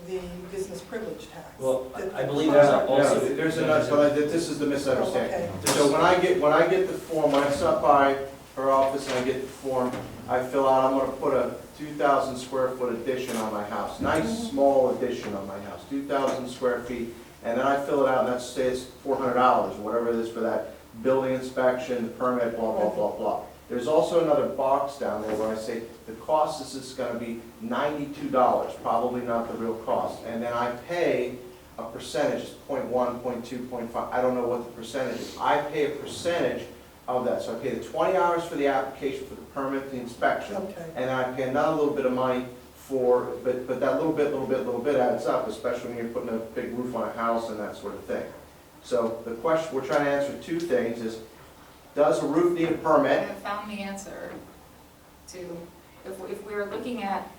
the business privilege tax. well, That I the believe there's contractor- also. there's enough, but this is the misunderstanding. Oh, So when I get the form, when I stop by her office and I get the form, I fill out, I'm gonna put a 2,000 square foot addition on my house. Nice, small addition on my house, 2,000 square feet. And then I fill it out, and that's, say it's $400 or whatever it is for that building inspection, permit, blah, blah, blah, blah. There's also another box down there where I say, the cost is just gonna be $92, probably not the real cost. And then I pay a percentage, it's 0.1, 0.2, 0.5, I don't know what the percentage is. I pay a percentage of that. So I pay the 20 hours for the application, for the permit, the inspection. Okay, And then I pay another little bit of money for, but that little bit adds up, especially when you're putting a big roof on a house and that sort of thing. So the question, we're trying to answer two things, is does a roof need a I permit? have found the answer to, if we're looking at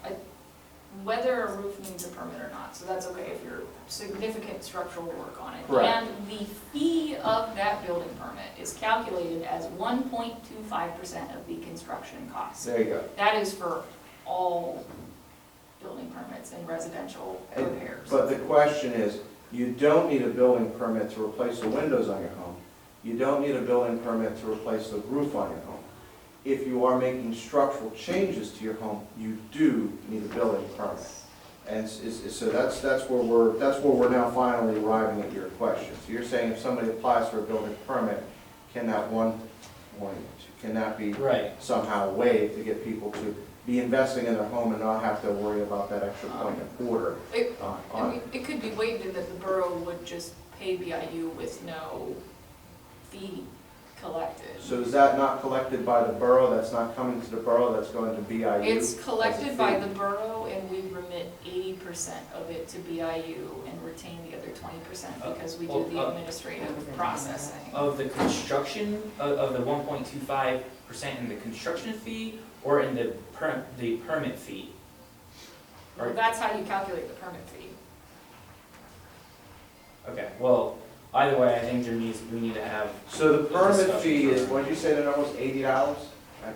whether a roof needs a permit or not, so that's okay if you're significant structural work on it. Correct. And the fee of that building permit is calculated as 1.25% of the construction cost. There you go. That is for all building permits and residential repairs. But the question is, you don't need a building permit to replace the windows on your home. You don't need a building permit to replace the roof on your home. If you are making structural changes to your home, you do need a building permit. And so that's where we're now finally arriving at your question. So you're saying if somebody applies for a building permit, can that be Right. somehow waived to get people to be investing in their home and not have to worry about that extra point of order? I mean, it could be waived in that the borough would just pay BIU with no fee collected. So is that not collected by the borough? That's not coming to the borough, that's going to BIU? It's collected by as a the borough, and we remit 80% of it to BIU and retain the other 20% because we do the administrative processing. Of the construction, of the 1.25% in the construction fee, or in the permit fee? Well, that's how you calculate the permit fee. Okay, well, either way, I think we need to have. So the permit fee is, what did you say the number was, $80? I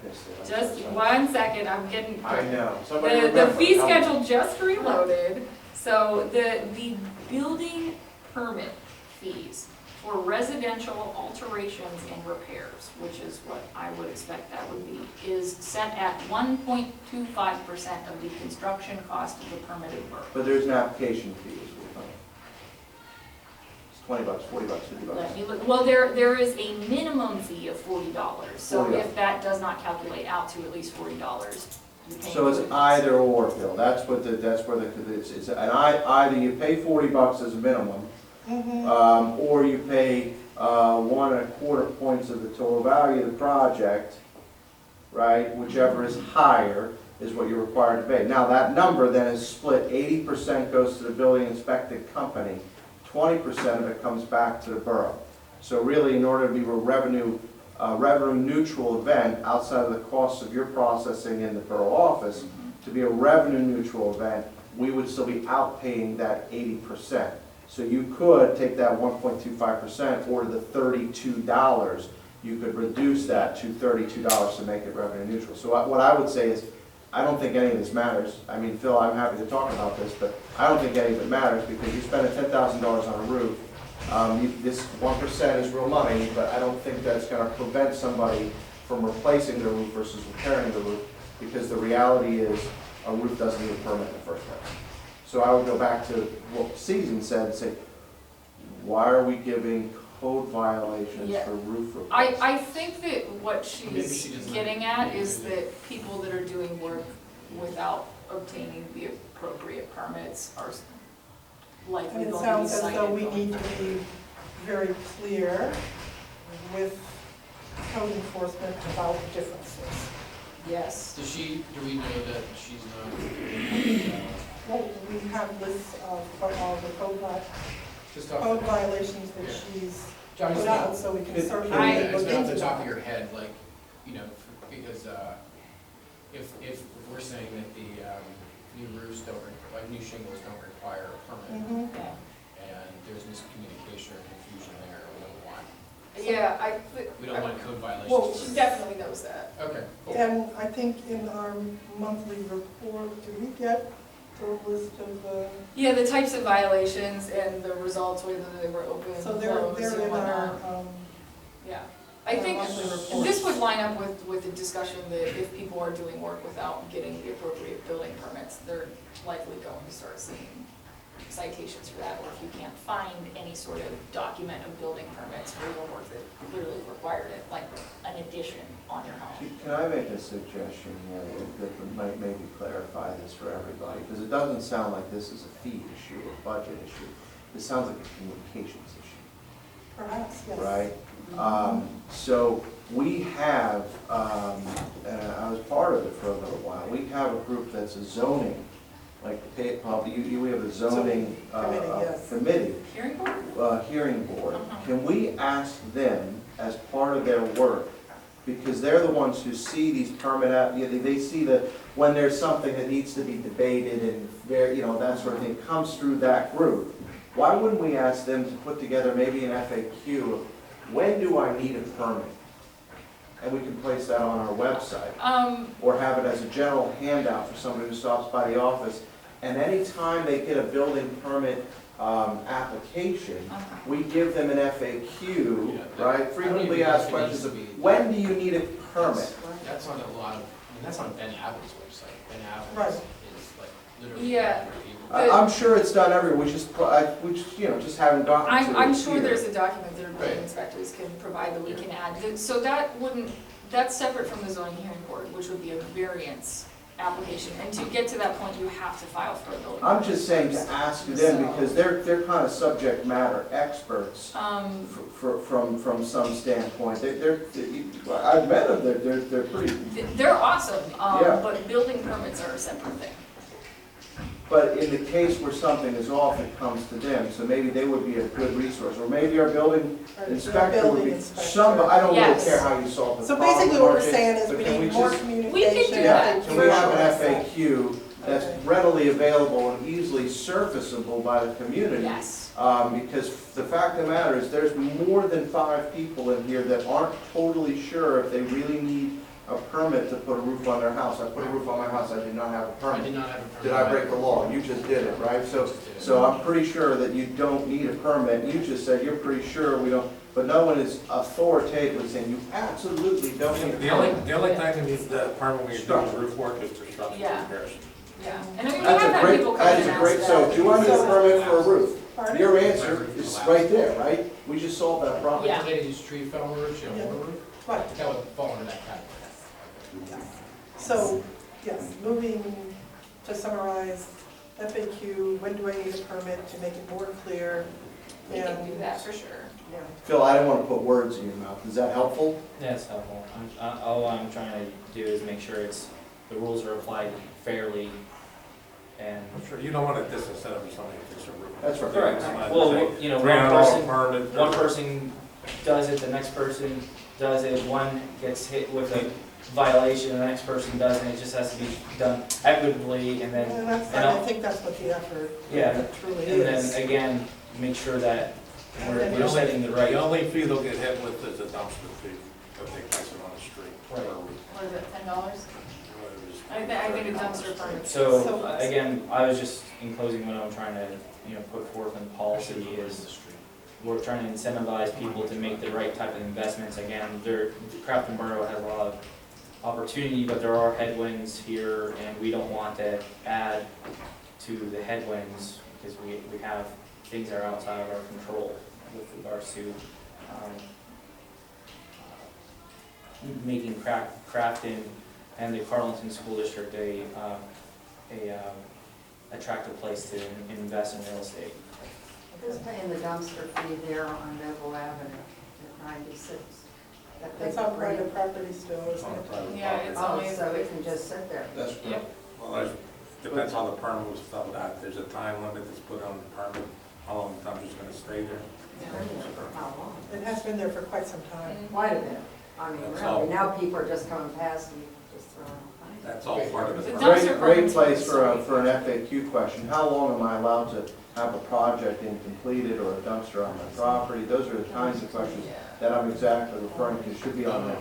missed it. Just 1 second, I'm getting. I know. Somebody The remember. fee Help me. schedule just reloaded, so the building permit fees for residential alterations and repairs, which is what I would expect that would be, is set at 1.25% of the construction cost of the permitted work. But there's an application fee, is what we're talking. It's $20, $40, $50. Let me look, well, there is a minimum fee of $40, so $40. if that does not calculate out to at least $40, you're paying. So it's $40. either or, Bill. That's where it's either you pay $40 as a minimum, or you pay 1.25 points of the total value of the project, right? Whichever is higher is what you're required to pay. Now, that number then is split, 80% goes to the building inspected company, 20% of it comes back to the borough. So really, in order to be a revenue neutral event, outside of the costs of your processing in the borough office, to be a revenue neutral event, we would still be outpaying that 80%. So you could take that 1.25% or the $32, you could reduce that to $32 to make it revenue neutral. So what I would say is, I don't think any of this matters. I mean, Phil, I'm happy to talk about this, but I don't think any of it matters because you spend $10,000 on a roof. This 1% is real money, but I don't think that's going to prevent somebody from replacing their roof versus repairing the roof, because the reality is a roof doesn't need a permit in the first place. So I would go back to what Susan said and say, why are we giving code violations Yeah. for roof replacement? I think that what Maybe she she's doesn't getting at is that people that are doing work without obtaining the appropriate permits are likely And going to it be sounds as cited though we going need to forward. be very clear with code enforcement about differences. Yes. Do we know that she's not? Well, we have lists of all the Just code off, violations that Yeah. she's John, put just out, so we can Could- certainly I, look just off into the top of that. your head, like, you know, because, if we're saying that the, new roofs don't, like, new shingles don't require a permit, Mhm. Yeah. and there's miscommunication or confusion there, Yeah, we don't want code violations. Well, she definitely knows that. Okay, cool. And I think in our monthly report, did we get the list of the, Yeah, the types of violations and the results, whether they were open, so closed, they're and in our, whatnot. Yeah. I Yeah, think monthly report. this would line up with the discussion that if people are doing work without getting the appropriate building permits, they're likely going to start seeing citations for that, or if you can't find any sort of document of building permits for your work that clearly required it, like an addition on your home. Can I make a suggestion here that might maybe clarify this for everybody? Because it doesn't sound like this is a fee issue or budget issue. It sounds like a communications issue, perhaps, yes. right? So we have, and I was part of it for a little while, we have a group that's a zoning, like we have a zoning Committee, yes. committee, Hearing board? hearing board. Uh-huh. Can we ask them as part of their work, because they're the ones who see these they see that when there's something that needs to be debated and that sort of thing comes through that group, why wouldn't we ask them to put together maybe an FAQ of, when do I need a permit? And we can place that on our website, or have it as a general handout for somebody who stops by the office. And anytime they get a building permit application, we give them an FAQ, Yeah. right? Frequently asked questions of, when do you need a permit? That's on a lot of, that's on Ben Abbott website. Ben Right. Abbott is like literally. Yeah. I'm sure it's done everywhere, we just haven't gotten to it I'm sure here. there's a document that our building Right. inspectors can provide that we can add. So that's separate from the zoning hearing board, which would be a variance application. And to get to that point, you have to file for a building. I'm permit just saying to first. ask them, So- because they're kind of subject matter experts from some standpoint. I've met them, they're pretty, They're awesome, Yeah. but building permits are a separate thing. but in the case where something is off, it comes to them, so maybe they would be a good resource, or maybe our building Our inspector would building be, inspector. I don't really Yes. care how you solve the So problem. basically what we're Mark, saying is but we can need more just- communication. that. Yeah, can we have an FAQ? FAQ that's Okay. readily available and easily surfaceable by the community? Yes. Because the fact of the matter is, there's more than 5 people in here that aren't totally sure if they really need a permit to put a roof on their house. I put a roof on my house, I did not have a I permit. did not have a permit. Did I break the law? You just did it, right? So I'm pretty sure that you don't need a permit. You just said you're pretty sure we don't, but no one is authoritatively saying you absolutely don't need a The only permit. thing that needs the permit when you're doing roof work is for structural Yeah. repairs. Yeah. And I mean, we That's have a had great, people come that in is and a great, ask so that. do you want me to permit for a roof? Pardon? Your answer is right there, right? We just solved that problem. Yeah. Today, these tree fell roofs, Yeah. water roof, Right, that would fall under that category. so, yes, moving to summarize, FAQ, when do I need a permit to make it more clear? We can do And that for sure. Yeah. Phil, I don't want to put words in your mouth. Is that helpful? That's helpful. All I'm trying to do is make sure the rules are applied fairly and. I'm sure you don't want to disincentive for somebody to fix a roof. That's right. Correct. Somebody Well, say, you know, $300 one permit. person does it, the next person does it, one gets hit with a violation, the next person doesn't, it just has to be done equitably, and then, And that's, and I I'll- think that's what the effort yeah, truly and is. then again, make sure that And we're setting the right. The only fee they'll get hit with is a dumpster fee, if they place it on the street. Right. What is it, $10? I think a dumpster permit. So, again, I was just in closing, what I'm trying to, put forth in policy is, we're trying to incentivize people to make the right type of investments. Again, Crafton Borough has a lot of opportunity, but there are headwinds here, and we don't want to add to the headwinds, because we have things that are outside of our control with regards to, making Crafton and the Carlton School District a attractive place to invest in real estate. Who's paying the dumpster fee there on Noble Avenue at 96? That big That's on green- private property still, It's isn't on a it? private Yeah, property. it's Oh, only- so it can just sit there. That's Yep. Well, it depends on the permit and stuff like that. There's a time limit that's put on the permit, how long the dumpster's gonna stay there. It's been there for how long? It has been there for quite some time. Quite a bit. I mean, That's really, all. now people are just coming past and just throwing money. That's all part of The it. dumpster Great permits place are- for an FAQ question. How long am I allowed to have a project incompleted or a dumpster on my property? Those are the kinds of questions that I'm exactly referring to, should be on You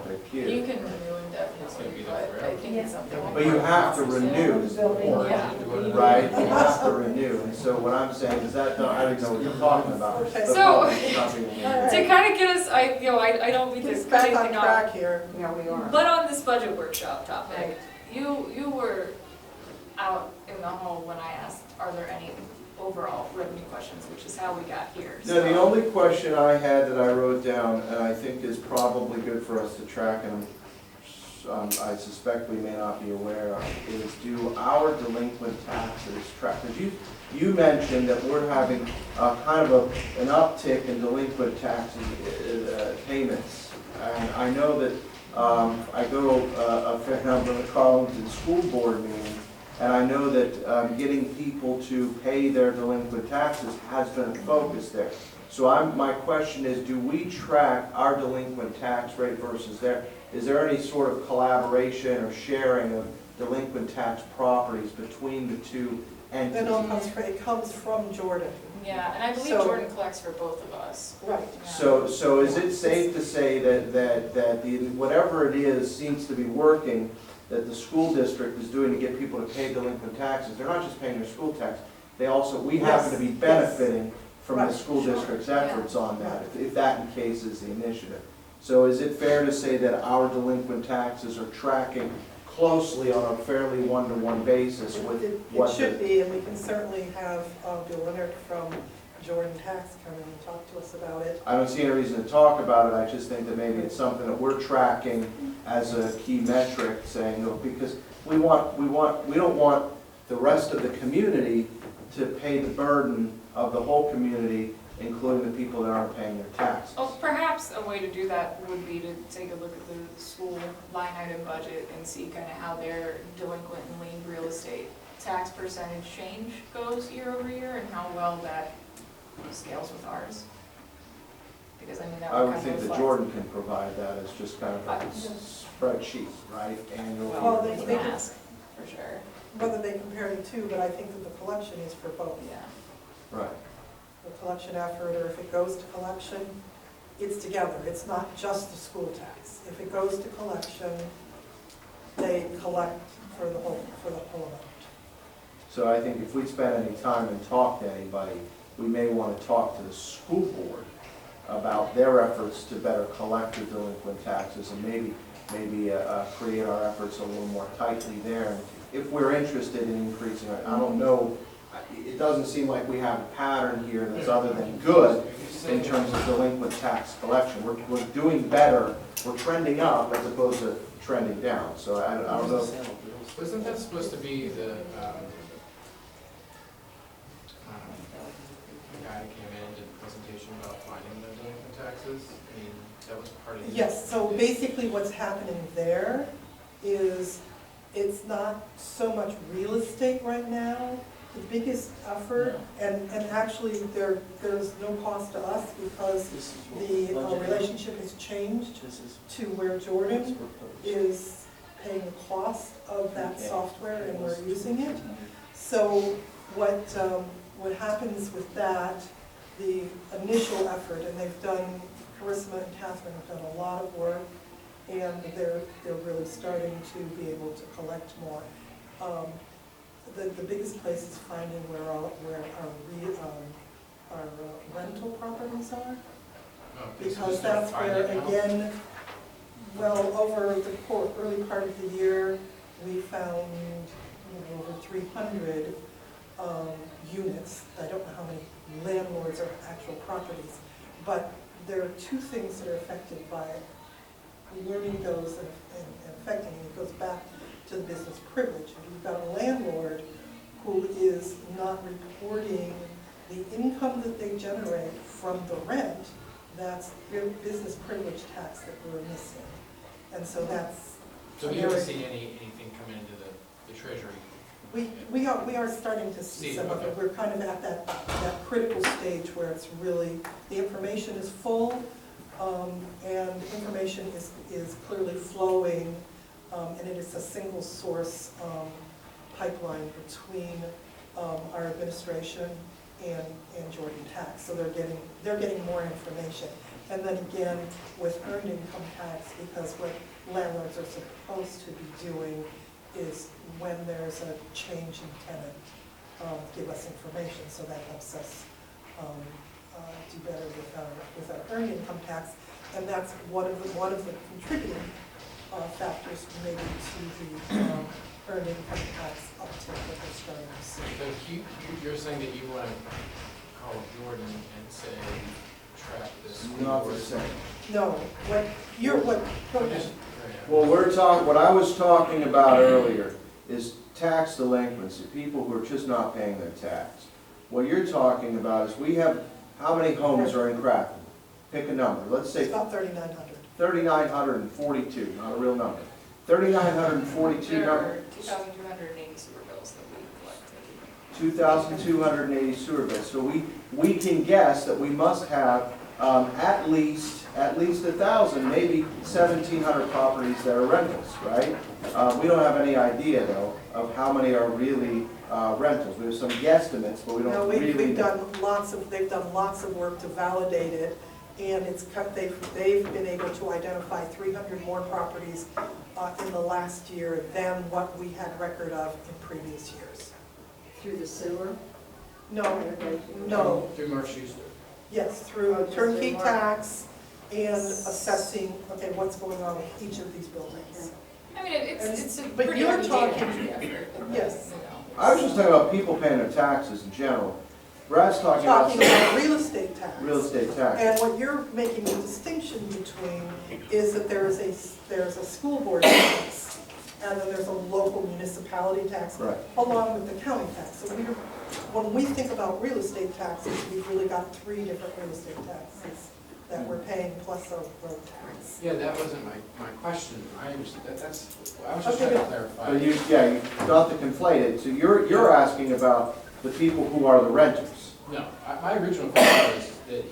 FAQ. can renew indefinitely, but I think it's something. But you have to renew, is the point, Yeah. right? You have to renew, and so what I'm saying is that, I don't know what you're talking about. Okay. but So- probably something we need to- To kind of get us, I don't mean to He's cut back on anything off, track here. Yeah, we are. but on this budget workshop topic, Right. you were out in the hall when I asked, are there any overall revenue questions, which is how we got here. No, the only question I had that I wrote down, and I think is probably good for us to track, and I suspect we may not be aware of, is do our delinquent taxes track? Because you mentioned that we're having kind of an uptick in delinquent taxes payments. And I know that I go to a fair number of Carlton School Board meetings, and I know that getting people to pay their delinquent taxes has been a focus there. So my question is, do we track our delinquent tax rate versus theirs? Is there any sort of collaboration or sharing of delinquent tax properties between the two entities? It comes from Jordan. Yeah, and I believe So- Jordan collects for both of us. Right. Yeah. So is it safe to say that whatever it is seems to be working, that the school district is doing to get people to pay delinquent taxes? They're not just paying their school tax, we happen to be Yes, benefiting from the Right, school sure. district's efforts on that, if that in case is the initiative. So is it fair to say that our delinquent taxes are tracking closely on a fairly one-to-one basis with It what should the... be, and we can certainly have Bill Leonard from Jordan Tax come in and talk to us about it. I don't see any reason to talk about it, I just think that maybe it's something that we're tracking as a key metric, saying, no, because we don't want the rest of the community to pay the burden of the whole community, including the people that aren't paying their taxes. Oh, perhaps a way to do that would be to take a look at the school line item budget and see kind of how their delinquent and lien real estate tax percentage change goes year over year and how well that scales with ours. Because I mean, that I would would kind of think that reflect. Jordan can provide that as just kind of a spreadsheet, right, annually. Well, Well, they we can- can ask, for sure, Whether they compare the two, but I think that the collection is for both. yeah. Right. The collection effort, or if it goes to collection, it's together. It's not just the school tax. If it goes to collection, they collect for the whole amount. So I think if we spend any time and talk to anybody, we may want to talk to the school board about their efforts to better collect the delinquent taxes and maybe create our efforts a little more tightly there. And if we're interested in increasing it, I don't know, it doesn't seem like we have a pattern here that's other than good in terms of delinquent tax collection. We're doing better, we're trending up as opposed to trending down. So I don't know. Wasn't that supposed to be the guy that came in and did the presentation about finding the delinquent taxes? I mean, that was part of the. Yes, so basically what's happening there is it's not so much real estate right now. The biggest effort, and actually there's no cost to us because the relationship has changed to where Jordan is paying the cost of that software and we're using it. So what happens with that, the initial effort, and they've done, Carissa and Catherine have done a lot of work, and they're really starting to be able to collect more. The biggest place is finding where our rental properties are, because that's where, again, well, over the early part of the year, we found over 300 units. I don't know how many landlords or actual properties, but there are two things that are affected by learning those and affecting it. It goes back to the business privilege. If you've got a landlord who is not reporting the income that they generate from the rent, that's their business privilege tax that we're missing. And so that's. So we haven't seen anything come into the treasury? We are starting to see some of it. We're kind of at that critical stage where it's really, the information is full, and information is clearly flowing, and it is a single source pipeline between our administration and Jordan Tax. So they're getting more information. And then again, with earned income tax, because what landlords are supposed to be doing is when there's a change in tenant, give us information, so that helps us do better with our earned income tax. And that's one of the contributing factors maybe to the earned income tax uptick that we're starting to see. So you're saying that you want to call Jordan and say, track this? Not the same. No, go ahead. Well, what I was talking about earlier is tax delinquency, people who are just not paying their tax. What you're talking about is we have, how many homes are in Crafton? Pick a number, let's say. It's about 3,900. 3,942, not a real number. 3,942 There number. are 2,280 sewer bills that we collected. 2,280 sewer bills. So we can guess that we must have at least 1,000, maybe 1,700 properties that are rentals, right? We don't have any idea though of how many are really rentals. There's some guesstimates, but we don't really. No, they've done lots of work to validate it, and they've been able to identify 300 more properties in the last year than what we had record of in previous years. Through the sewer? No, Through Mark Schuster. yes, through turnkey tax and assessing, okay, what's going on with each of these buildings. I mean, it's a But pretty you're heavy talking- data entry effort. Yes. You know. I was just talking about people paying their taxes in general. Brad's talking about real estate tax. real estate tax. And what you're making a distinction between is that there's a school board tax, and then there's a local municipality tax, Right. along with the county tax. So when we think about real estate taxes, we've really got 3 different real estate taxes that we're paying plus our road tax. Yeah, that wasn't my question. I understand, I was just Okay, trying to good. clarify. So you got to conflate it. So you're asking about the people who are the renters. No, my original question was that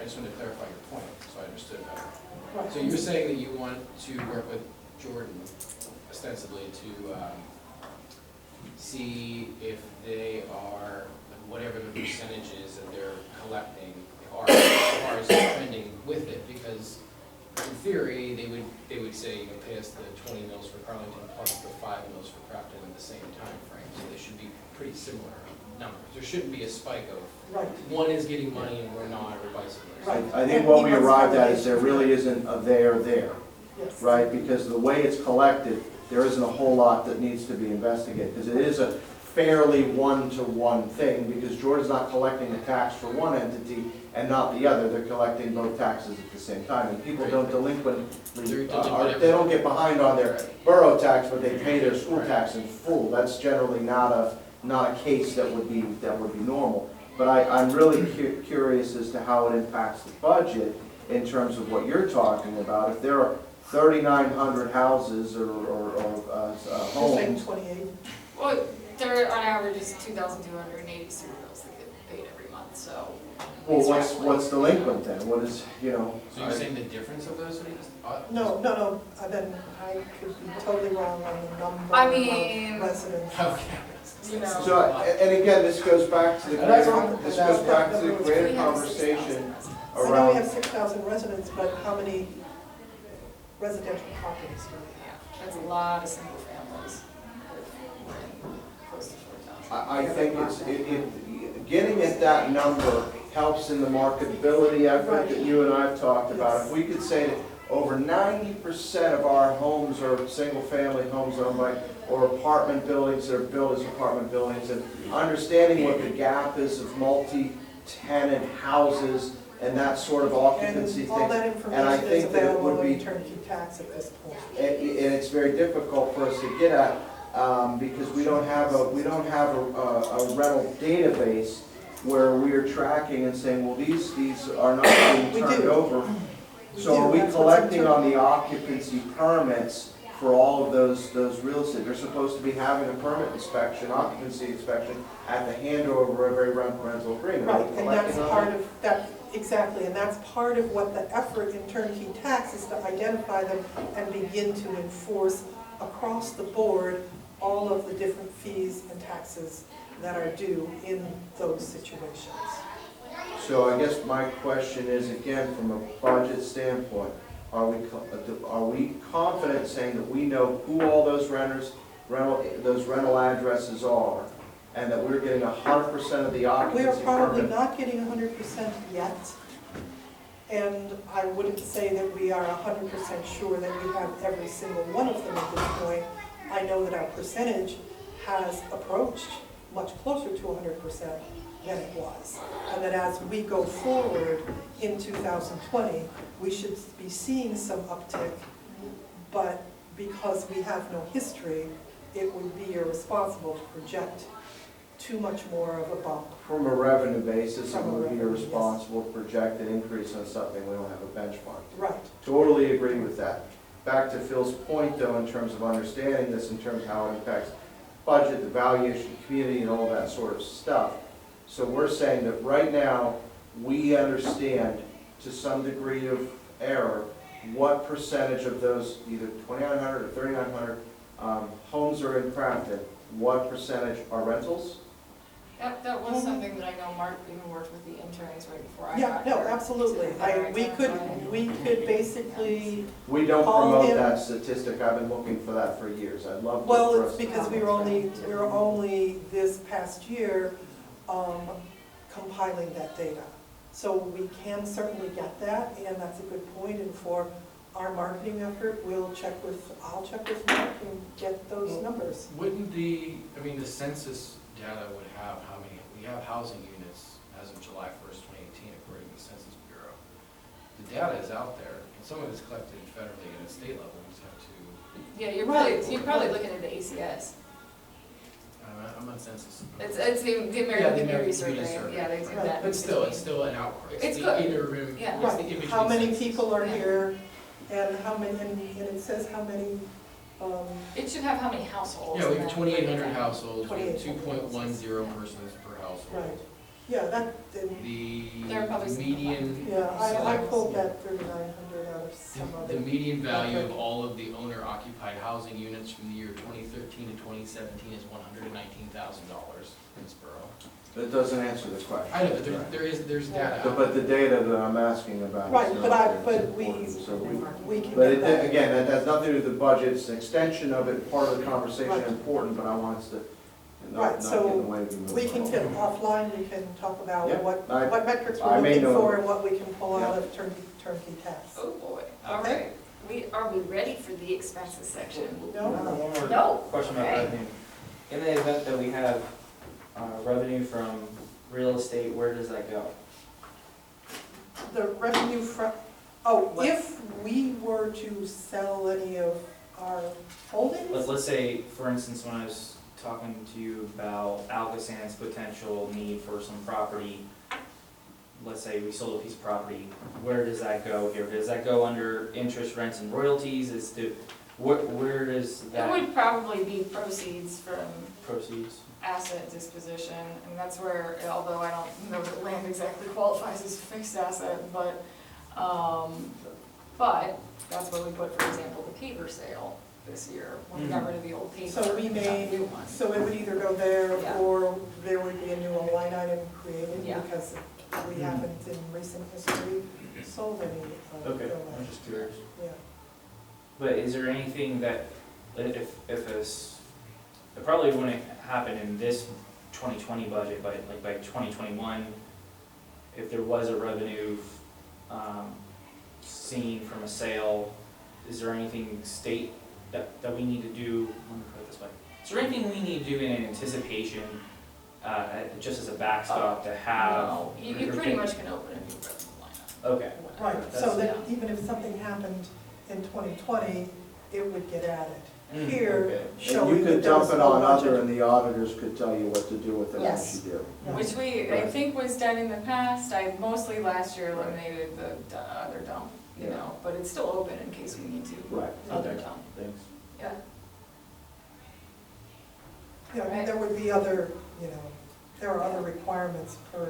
I just wanted to clarify your point, so I understood better. Right. So you're saying that you want to work with Jordan ostensibly to see if they are, whatever the percentages that they're collecting are, as far as trending with it, because in theory, they would say, pay us the 20 mils for Carlington plus the 5 mils for Crafton at the same time frame, so they should be pretty similar numbers. There shouldn't be a spike of, Right. one is getting money and we're not, or vice versa. Right. I think what we arrived at is there really isn't a there, Yes. right? Because the way it's collected, there isn't a whole lot that needs to be investigated, because it is a fairly one-to-one thing, because Jordan's not collecting the tax for one entity and not the other, they're collecting both taxes at the same time, and people don't delinquently, they don't get behind on their borough tax, but they pay their school tax in full. That's generally not a case that would be normal. But I'm really curious as to how it impacts the budget, in terms of what you're talking about. If there are 3,900 houses or You're saying homes, 28? Well, there on average is 2,286 bills that get paid every month, so. well, what's delinquent then? What is, you know? So you're saying the difference of those three? No, then I could be totally wrong on the number I mean- of residents. Okay. You know. So, and again, this goes back to the That's greater, all- this goes back to the We greater We have conversation 6,000 residents. I know we around, have 6,000 residents, but how many residential properties do we have? Yeah, that's a lot of single families. We're in close to 4,000. I think getting at that number helps in the marketability effort that you and I have talked about. If we could say that over 90% of our homes are single-family homes owned by, or apartment buildings that are built as apartment buildings, and understanding what the gap is of multi-tenant houses and that sort of occupancy And all thing. that And I information is think that it would available be, in turnkey tax at this point. and it's very difficult for us to get at, because we don't have a rental database where we are tracking and saying, well, these are not being We turned do. over. We So do, are we that's what's collecting in on the occupancy permits for all of those real estate? They're supposed to be having a permit inspection, occupancy inspection at the handover of every rental agreement. Are Right, we and that's collecting on part that? of, that, exactly, and that's part of what the effort in turnkey tax is, to identify them and begin to enforce across the board all of the different fees and taxes that are due in those situations. So I guess my question is, again, from a budget standpoint, are we confident saying that we know who all those rental addresses are, and that we're getting 100% of the We are occupancy probably permit? not getting 100% yet, and I wouldn't say that we are 100% sure that we have every single one of them at this point. I know that our percentage has approached much closer to 100% than it was. And that as we go forward in 2020, we should be seeing some uptick, but because we have no history, it would be irresponsible to project too much more of a bump. From a revenue basis, it From a would be revenue, yes. irresponsible to project an increase on something we don't have a benchmark. Right. Totally agree with that. Back to Phil's point, though, in terms of understanding this, in terms of how it impacts budget, the valuation, community, and all that sort of stuff. So we're saying that right now, we understand to some degree of error what percentage of those either 2,900 or 3,900 homes are in Crafton, what percentage are rentals? That was something that I know Mark even worked with the interns right before I Yeah, got no, here. absolutely. to better We identify. could basically, We don't Call promote him. that statistic, I've been looking for that for years, I'd love to. well, for it's us- because we were only this past year compiling that data. So we can certainly get that, and that's a good point, and for our marketing effort, I'll check with Mark and get those numbers. Wouldn't the census data would have how many, we have housing units as of July 1st, 2018, according to the Census Bureau. The data is out there, and some of it's collected federally and at state level, we just have to, Yeah, you're Right. probably looking at the ACS. I'm on census. It's the Yeah, the American Community American Survey. Community Survey. Yeah, they do Right. that. But still, it's still an outcry. It's the good. interim, Yeah. it's the Right, in-between how many census. people are Yeah. here, and how many, and it says how many, It should have how many households. Yeah, we and have then 2,800 break it down. households, we have 2,800 2.10 persons per household. right, yeah, that, There are probably The some median, yeah, I pulled that 3,900 out of some of the it. median value of all of the owner-occupied housing units from the year 2013 to 2017 is $119,000 in this borough. That doesn't answer the question. I know, but there's data out But there. the data that I'm asking about is Right, not but there. It's but important, so we can But get that. again, that has nothing to do with the budget, it's an extension of it, part of the conversation, Right. important, but I want us to Right, not so get in the way of moving We can forward. get offline, we can talk about Yeah, what I- metrics I we're may looking know. for and what we can pull out Yeah. of turnkey tax. Oh, boy. All Okay. right. Are we ready for the expenses section? No? One more No. question about Okay. revenue. In the event that we have revenue from real estate, where does that go? The revenue from, if we were to sell any of our holdings? Let's say, for instance, when I was talking to you about Alcosan's potential need for some property, let's say we sold a piece of property, where does that go here? Does that go under interest, rents, and royalties? Where does It that would probably be proceeds from proceeds? asset disposition, and that's where, although I don't know that land exactly qualifies as a fixed asset, but that's where we put, for example, the paper sale this year, when we got rid of the old paper. So we and got may- new one. So it would either go there, Yeah. or there would be a new line item created, Yeah. because we haven't in recent history sold any Okay, villa. I'm just curious. Yeah. But is there anything that, it probably wouldn't happen in this 2020 budget, but like by 2021, if there was a revenue seen from a sale, is there anything state that we need to do, let me put it this way, is there anything we need to do in anticipation, just as a backstop to have? No, you pretty much can open a new revenue line up. Okay, Right, so That's- that even if something happened in 2020, it would get added. Mm, Here, okay. And showing you that could there was dump it no on other, budget. and the auditors could tell you what to do with it once Yes. you do. Yeah. Which I Right. think was done in the past, I mostly last year Right. eliminated the other dump, you Yeah. know, but it's still open in case we need to. Right, Other okay, dump, thanks. yeah. Yeah, I mean, there would be other, there are other requirements per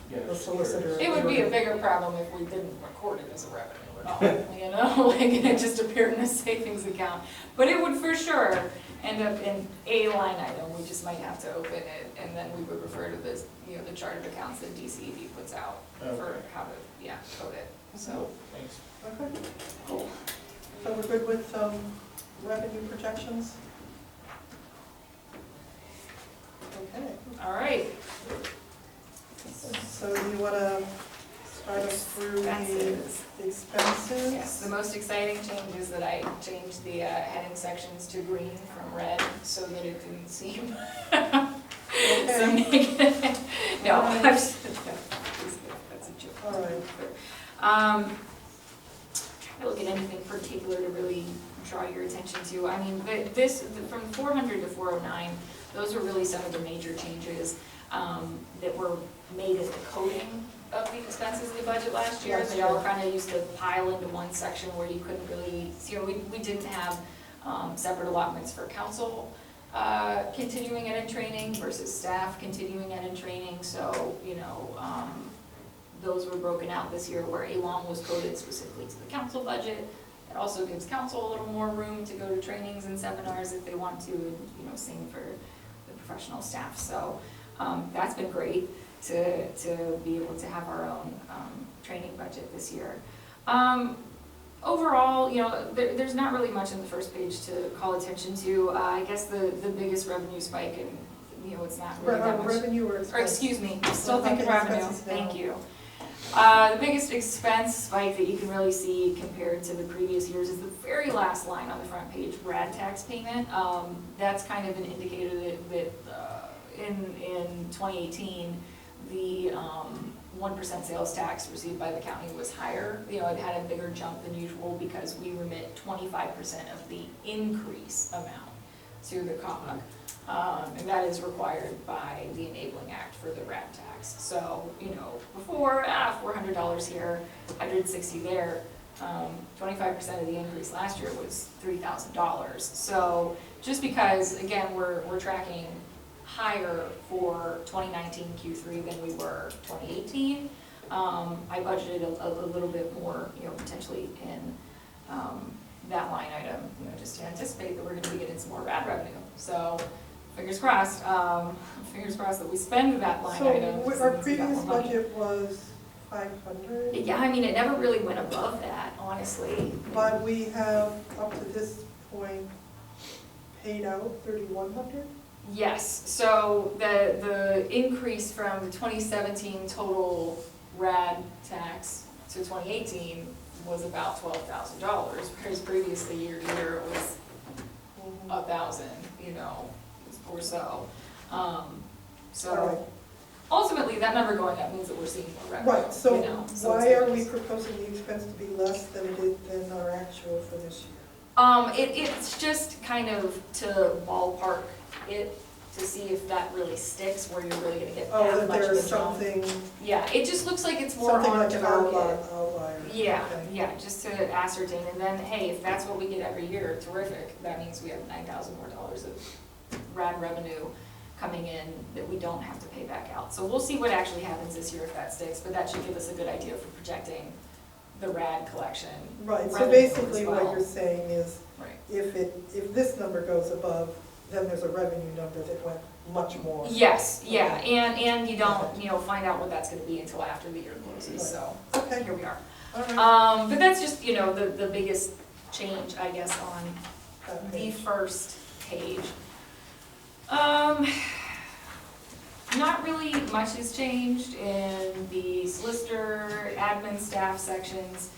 Yeah, the solicitor. It would be a bigger problem if we didn't record it as a revenue at all, you know, like it just appeared in a savings account. But it would for sure end up in a line item, we just might have to open it, and then we would refer to this, the chart of accounts that DCED puts out for Okay. how to, code it, so. Cool, thanks. Okay, cool. So we're good with revenue projections? Okay, All right, so do you want to start us through expenses. the expenses? Yes, the most exciting change is that I changed the heading sections to green from red so that it didn't seem so Okay, negative. No, Alright. that's a joke. all right. I don't look at anything particular to really draw your attention to. I mean, from 400 to 409, those were really some of the major changes that were made in the coding of the expenses of the budget last year. Last They all year. kind of used to pile into one section where you couldn't really, we didn't have separate allotments for council continuing ed and training versus staff continuing ed and training. So, those were broken out this year where A-Long was coded specifically to the council budget. It also gives council a little more room to go to trainings and seminars if they want to, and, same for the professional staff. So that's been great to be able to have our own training budget this year. Overall, there's not really much in the first page to call attention to. I guess the biggest revenue spike, and it's not really that much. Revenue or Or expense? excuse me, I'm still We're thinking talking revenue, expenses now. thank you. The biggest expense spike that you can really see compared to the previous years is the very last line on the front page, rad tax payment. That's kind of an indicator that in 2018, the 1% sales tax received by the county was higher. It had a bigger jump than usual because we remit 25% of the increase amount to the COG. And that is required by the Enabling Act for the rad tax. So, before, $400 here, $160 there, 25% of the increase last year was $3,000. So just because, again, we're tracking higher for 2019 Q3 than we were 2018, I budgeted a little bit more, potentially in that line item, just to anticipate that we're gonna be getting some more rad revenue. So fingers crossed that we spend that line item. So our previous budget was 500? Yeah, I mean, it never really went above that, honestly. But we have, up to this point, paid out 3,100? Yes, so the increase from the 2017 total rad tax to 2018 was about $12,000, whereas previously year to year it was 1,000, or so. All right. So ultimately, that number going up means that we're seeing more revenue, Right, so so why it's are good. we proposing the expense to be less than our actual for this year? It's just kind of to ballpark it to see if that really sticks, where you're really gonna get Oh, that that much of there's a jump. something, Yeah, it just looks like it's more something on like an target. outlier. Yeah, Okay. yeah, just to ascertain, and then, hey, if that's what we get every year, terrific, that means we have $9,000 more of RAD revenue coming in that we don't have to pay back out. So we'll see what actually happens this year if that sticks, but that should give us a good idea for projecting the RAD collection. Right, so revenue basically as what well. you're saying is, Right. if this number goes above, then there's a revenue number that went much more. Yes, yeah, and you don't, find out what that's gonna be until after the year closes, so, Okay. here we are. All right. But that's just, the biggest change, I guess, on That the page. first page. Not really much has changed in the solicitor, admin staff sections.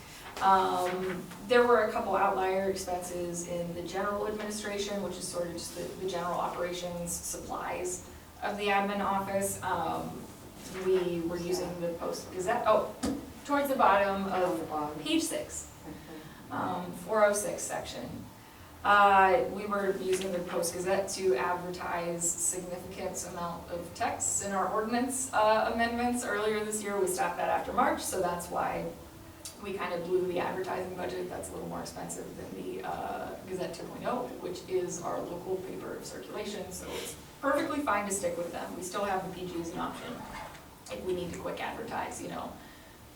There were a couple outlier expenses in the general administration, which is sort of just the general operations supplies of the admin office. We were using the Post Gazette, towards the bottom of page 6, 406 section. We were using the Post Gazette to advertise significant amount of texts in our ordinance amendments. Earlier this year, we stopped that after March, so that's why we kind of blew the advertising budget. That's a little more expensive than the Gazette 2.0, which is our local paper of circulation, so it's perfectly fine to stick with them. We still have the PG as an option if we need to quick advertise,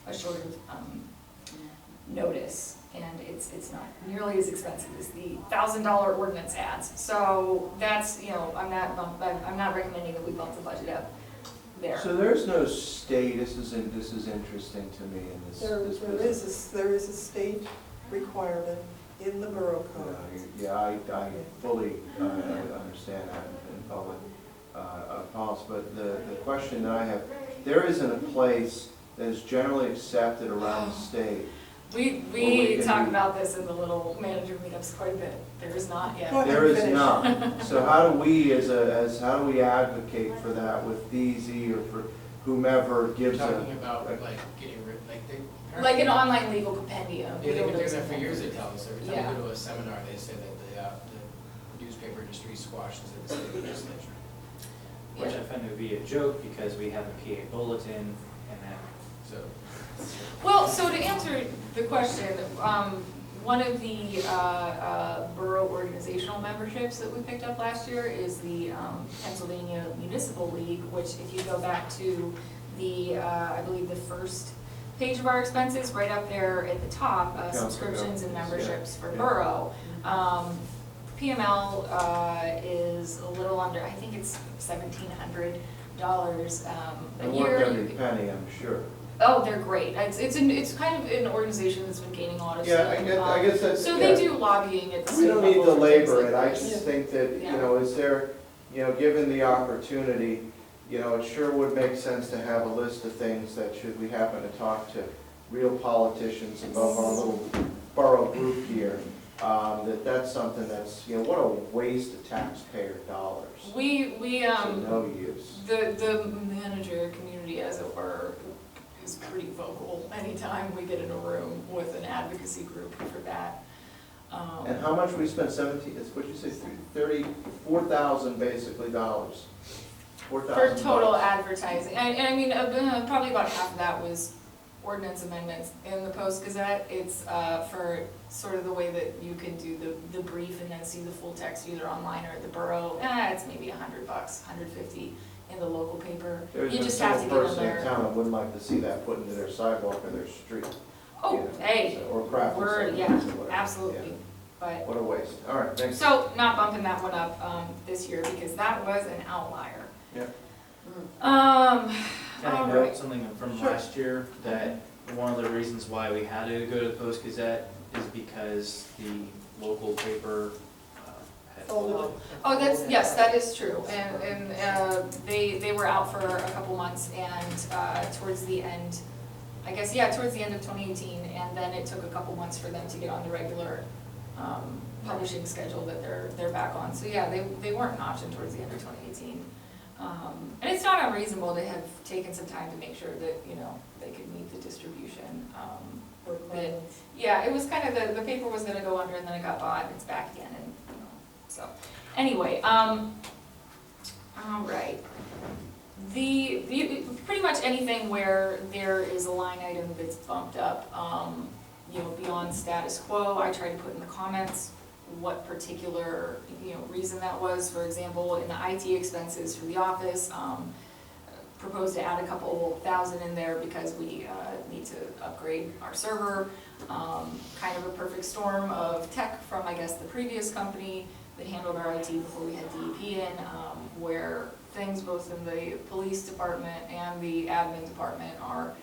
a short notice. And it's not nearly as expensive as the $1,000 ordinance ads. So that's, I'm not recommending that we bump the budget up there. So there's no state, this is interesting to me in this There business. there is a state requirement in the borough code. Yeah, I fully understand that in public policy, but the question that I have, there isn't a place that is generally accepted around the state. We talk about this in the little manager meetups quite a bit. There is not yet. Go ahead. There is Finish. not. So how do we, how do we advocate for that with DZ or for whomever You're gives talking a, about like getting rid, like they. Like an online legal compendium. Yeah, they've been doing that for years, they tell us. Every Yeah. time we go to a seminar, they say that the newspaper industry squashes the state legislature. Which I find would be a joke because we have a PA bulletin and that. So, Well, so to answer the question, one of the borough organizational memberships that we picked up last year is the Pennsylvania Municipal League, which if you go back to the, I believe the first page of our expenses, right up there at the top, subscriptions and memberships for borough. PML is a little under, I think it's $1,700 a and year. worth every penny, I'm sure. Oh, they're great. It's kind of an organization that's been gaining a lot of Yeah, steam. I guess that's. So yeah. they do lobbying at the We state don't level. need to for things labor like it, I this. just think that, Yeah. is there, given the opportunity, it sure would make sense to have a list of things that should we happen to talk to real politicians above our little borough group here, that's something that's, what a waste of taxpayer dollars. We, To no use. the manager community, as it were, is pretty vocal anytime we get in a room with an advocacy group for that. And how much we spent, what'd you say, $34,000 basically dollars? $4,000. For total advertising, and I mean, probably about half of that was ordinance amendments in the Post Gazette. It's for sort of the way that you can do the brief and then see the full text either online or at the borough. It's maybe $100, $150 in the local paper. There's You a just have to single get on person in there. town that wouldn't like to see that put into their sidewalk or their street. Oh, hey, Or Crafton. we're, sidewalks yeah, or whatever. absolutely. Yeah. But, What a waste. All right, thanks. so not bumping that one up this year because that was an outlier. Yeah. Can I All note right. something from Sure. last year, that one of the reasons why we had to go to the Post Gazette is because the local paper had Folded. Oh, yes, that is true, and they were out for a couple months, and towards the end, I guess, towards the end of 2018, and then it took a couple months for them to get on the regular publishing schedule that they're back on, so they weren't an option towards the end of 2018. And it's not unreasonable to have taken some time to make sure that, they could meet the distribution. But, it was kind of, the paper was gonna go under and then it got bought, and it's back again, and, so. Anyway, all All right. Pretty much anything where there is a line item that's bumped up, beyond status quo, I try to put in the comments what particular, reason that was. For example, in the IT expenses for the office, proposed to add a couple thousand in there because we need to upgrade our server. Kind of a perfect storm of tech from, I guess, the previous company that handled our IT before we had DEP in, where things both in the police department and the admin department are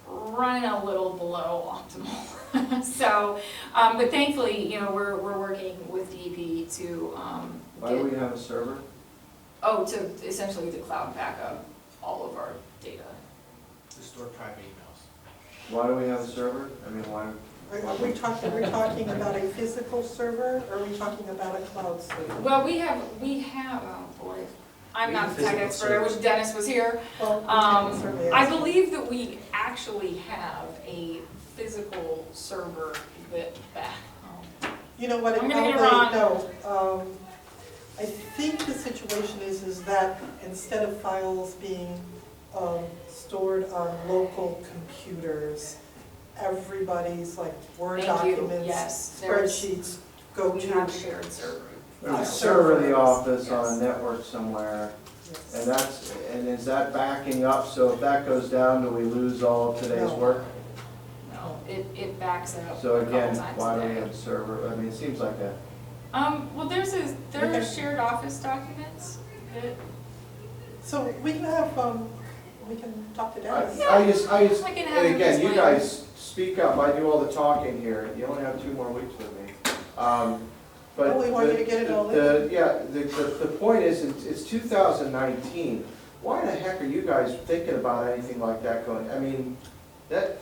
running a little below optimal. So, but thankfully, we're working with DEP to Why do we have a server? to essentially to cloud back up all of our data. To store private emails. Why do we have a server? I mean, why? Are we talking about a physical server, or are we talking about a cloud server? Well, we have, oh boy, I'm not the tech expert, I wish Dennis was here. Well, we can certainly I ask. believe that we actually have a physical server that. You know what, I'm gonna get it wrong. no, I think the situation is that instead of files being stored on local computers, everybody's like Word Thank you. documents, Yes, there's- spreadsheets go We to. have shared server. There's a server, server in the office yes. on a network somewhere, Yes. and is that backing up? So if that goes down, do we lose all of today's No. work? No, it backs up So a couple again, times why a do we day. have a server? I mean, it seems like a, Well, there are Okay. shared office documents that, So we can have, we can talk to Dennis. I just, I can have and him again, you explain. guys speak up, I do all the talking here, you only have 2 more weeks with me. But Well, we want you to get it all the point is, it's 2019, why the heck are you guys thinking about anything like that going, I mean, that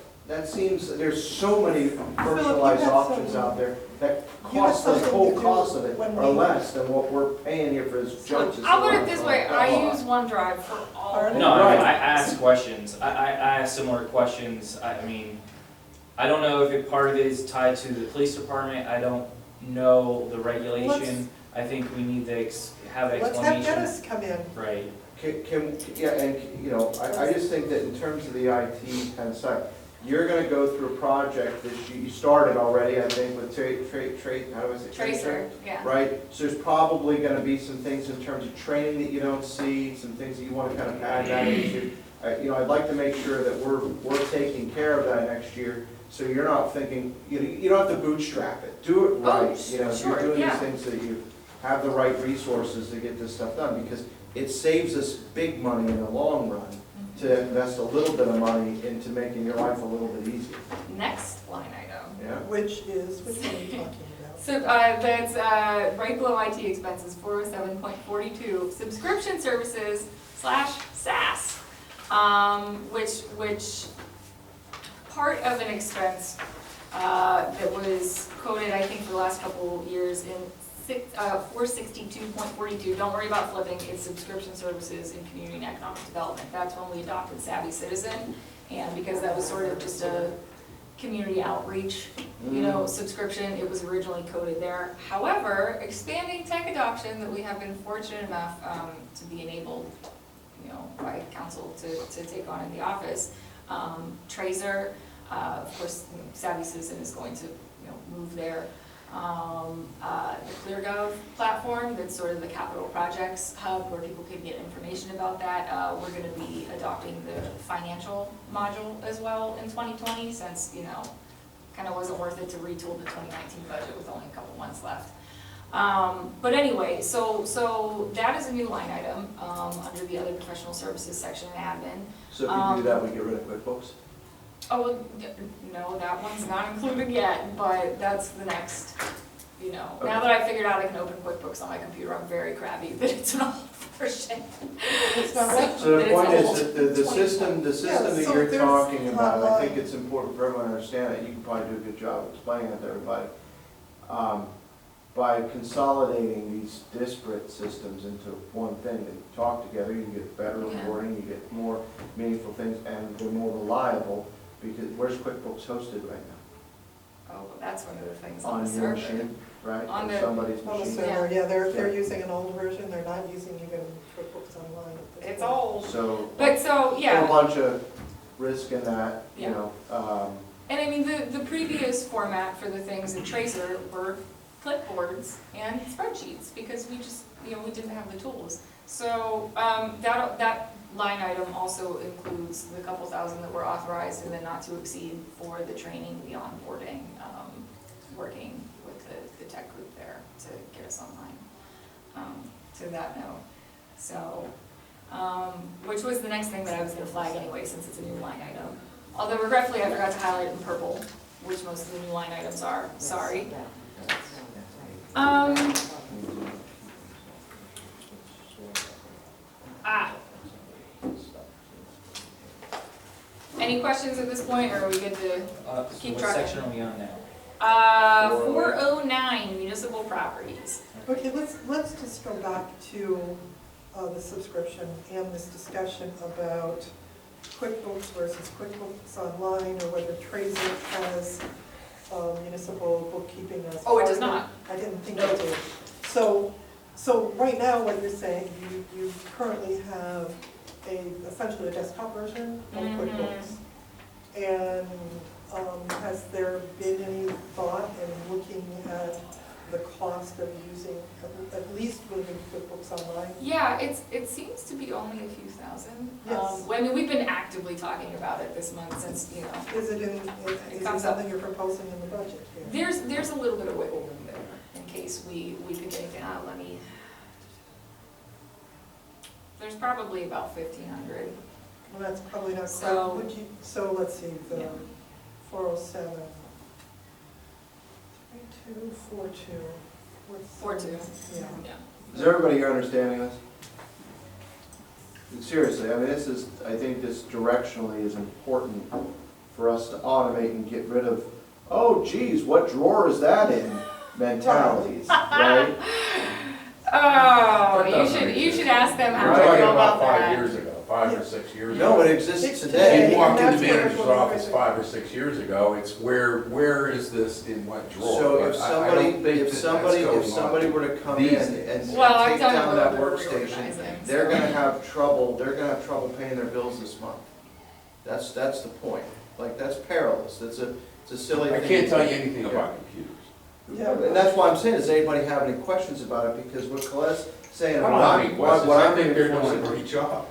seems, there's so many virtualized had options some- out there that you had cost, the something whole to do cost of it when are we- less than what we're paying you for this junk. I'll put it this way, I use OneDrive for all. Pardon? No, Right. I ask questions. I ask similar questions. I mean, I don't know if part of it is tied to the police department. I don't know the regulation. I think we need to have Let's have explanation. Dennis come in. Right. Yeah, and, I just think that in terms of the IT kind of side, you're gonna go through a project that you started already, I think, with how do I say? Tracer, yeah. Right, so there's probably gonna be some things in terms of training that you don't see, some things that you wanna kind of add that into. I'd like to make sure that we're taking care of that next year, so you're not thinking, you don't have to bootstrap it, do it Oh, right. sure, You're doing these yeah. things so that you have the right resources to get this stuff done, because it saves us big money in the long run to invest a little bit of money into making your life a little bit easier, Next line item. yeah? Which are we talking about? So, that's, right below IT expenses, 407.42, subscription services / SaaS. Which part of an expense, that was quoted, I think, for the last couple of years in 462.42, don't worry about flipping, it's subscription services in community and economic development. That's when we adopted Savvy Citizen, and because that was sort of just a community outreach, subscription, it was originally coded there. However, expanding tech adoption, that we have been fortunate enough to be enabled, by council to take on in the office. Tracer, of course, Savvy Citizen is going to, move there. The ClearGov platform, that's sort of the capital projects hub where people can get information about that. We're gonna be adopting the financial module as well in 2020, since, kind of wasn't worth it to retool the 2019 budget with only a couple months left. But anyway, so that is a new line item, under the other professional services section in admin. So if you do that, we get rid of QuickBooks? Oh, well, no, that one's not included yet, but that's the next, now that I figured out I can open QuickBooks on my computer, I'm very crabby that it's an old version. It's not what? So That the it's point is old. that the system that so you're there's talking about, I think online. it's important for everyone to understand it, you can probably do a good job explaining it to everybody. By consolidating these disparate systems into one thing that talk together, you get better Yeah. reporting, you get more meaningful things, and they're more reliable, because where's QuickBooks hosted right now? Oh, well, that's one of the things On on the your server. machine? right? On Or the- somebody's On the machine. server, yeah, they're using an old version, they're not using even QuickBooks Online at this It's point. old. So, But so, a yeah, bunch of risk in that, you Yeah. know, and I mean, the previous format for the things in Tracer were clipboards and spreadsheets, because we just, you know, we didn't have the tools. So, that line item also includes the couple thousand that were authorized and then not to exceed for the training, the onboarding, working with the tech group there to get us online, to that note. So, which was the next thing that I was gonna flag anyway, since it's a new line item. Although regretfully, I forgot to highlight in purple, which most of the new line items are, sorry. Any questions at this point, or are we good to? So Keep what track. section are we on now? 409, municipal properties. Okay, let's just go back to the subscription and this discussion about QuickBooks versus QuickBooks Online, or whether Tracer has municipal bookkeeping as Oh, it part does of not. I didn't think it did. So right now, what you're saying, you currently have essentially a desktop version of Mhm. QuickBooks. And has there been any thought in looking at the cost of using, at least moving QuickBooks Online? Yeah, it seems to be only a few thousand. Yes. I mean, we've been actively talking about it this month since, you know, Is it comes up. something you're proposing in the budget here? there's a little bit of wiggle room there in case we could think, let me. There's probably about 1,500. Well, that's probably not So- quite, so let's see, the Yeah. 407. 3242. What's- 42. Yeah. Yeah. is everybody here understanding this? Seriously, I mean, I think this directionally is important for us to automate and get rid of, oh geez, what drawer is that in mentalities, right? Oh, That you doesn't you should ask them how We're they talking feel about about 5 that. years ago, 5 or 6 years No, ago. it exists It's today. You walked And into that's what manager's everyone office was- 5 or 6 years ago, it's where is this in what drawer? So But if I somebody, don't think if that somebody, that's if going somebody on. were to come in These and Well, I've take done a down little that bit of workstation, reorganizing, they're so- gonna have trouble paying their bills this month. That's the point. Like, that's perilous. It's a silly I thing. can't tell you anything about computers. Yeah. And that's why I'm saying, does anybody have any questions about it? Because what Colette's saying, I and don't have any questions, what I I'm think they're doing a reinforcing. great job.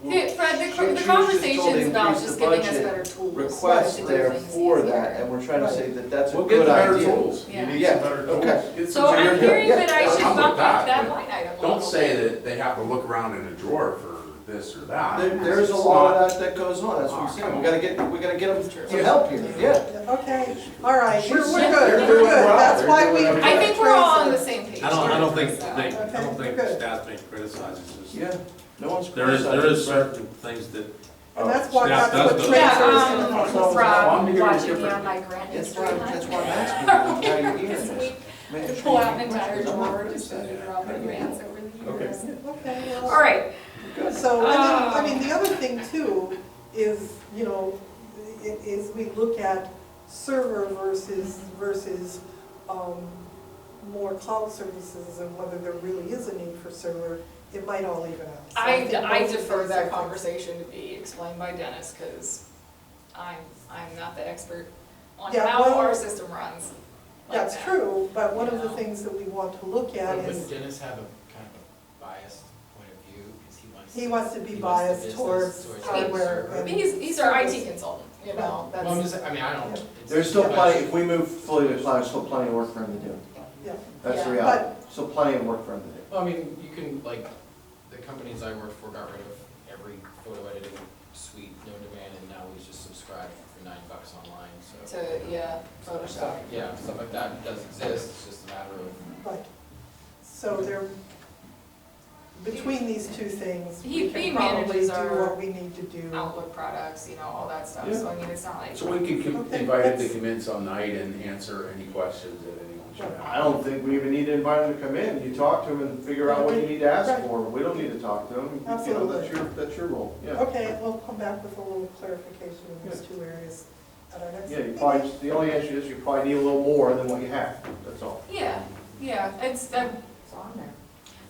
Fred, She was just told the to conversation's about increase just the giving us budget better tools. Request to do there things for easier. that, and we're trying to say that that's a We'll get good the better idea. tools. Yeah. You need Yeah, some better tools. okay. Get So some I'm better- hearing yeah, that I should I'm with bump up that, that but line item a Don't little say bit. that they have to look around in a drawer for this or that. There's a It's lot not- of that goes on, that's what I'm Oh, saying. come We gotta get them True. some help here, yeah. Okay, all right, we're She's- good, they're we're doing good. well. That's They're why doing we. everything. I think we're all on the Tracer. same page. I don't think, So- they, I Okay, don't think good. staff's being criticized, it's just, Yeah, no one's. there is criticizing. certain things that, And that's why, Staff that's what does Tracer is those. gonna Yeah, focus Rob I'm hearing watching me different- on my grant That's history. why I'm asking you, how you're hearing This this. week, Man, to sure pull you out an can entire question, I'm not drawer just to criticizing. figure out my grants over the years. Okay, All well, right, Good. so, and then, I mean, the other thing too is, you know, is we look at server versus more cloud services and whether there really is a need for server, it might all even out. So I think both of defer those are that things. conversation to be explained by Dennis, because I'm not the expert on Yeah, how well, our system runs. like That's that. true, but one of the You know. things that we want to look at But is, wouldn't Dennis have a kind of a biased point of view, because he wants to be he wants the biased business towards towards hardware. server. I mean, he's our IT consultant, you know, Well, I'm that's, just, I mean, I don't. Yeah. it's- There's still plenty, if we move fully to cloud, there's still plenty of work for him to do. Yeah. That's the Yeah. reality. Still plenty of work for him to do. Well, I mean, you can, like, the companies I worked for got rid of every photo editing suite known to man, and now we just subscribe for $9 online, so. to, yeah, Stuff- Photoshop. Yeah, stuff like that does exist, it's just a matter of. Right. So there, between these two things, He we can probably manages do our what we need to do. Outlook products, you know, all that stuff, Yeah. so I mean, it's not like. So we can Okay, invite him to that's- come in some night and answer any questions that anyone should have. I don't think we even need to invite him to come in. You talk to him and figure out what you need to ask Right. for. We don't need to talk to him. You know, Absolutely. that's your role, yeah. Okay, we'll come back with a little clarification in those two areas. at our next Yeah, you meeting. probably, the only issue is you probably need a little more than what you have, that's all. Yeah, it's, It's on there.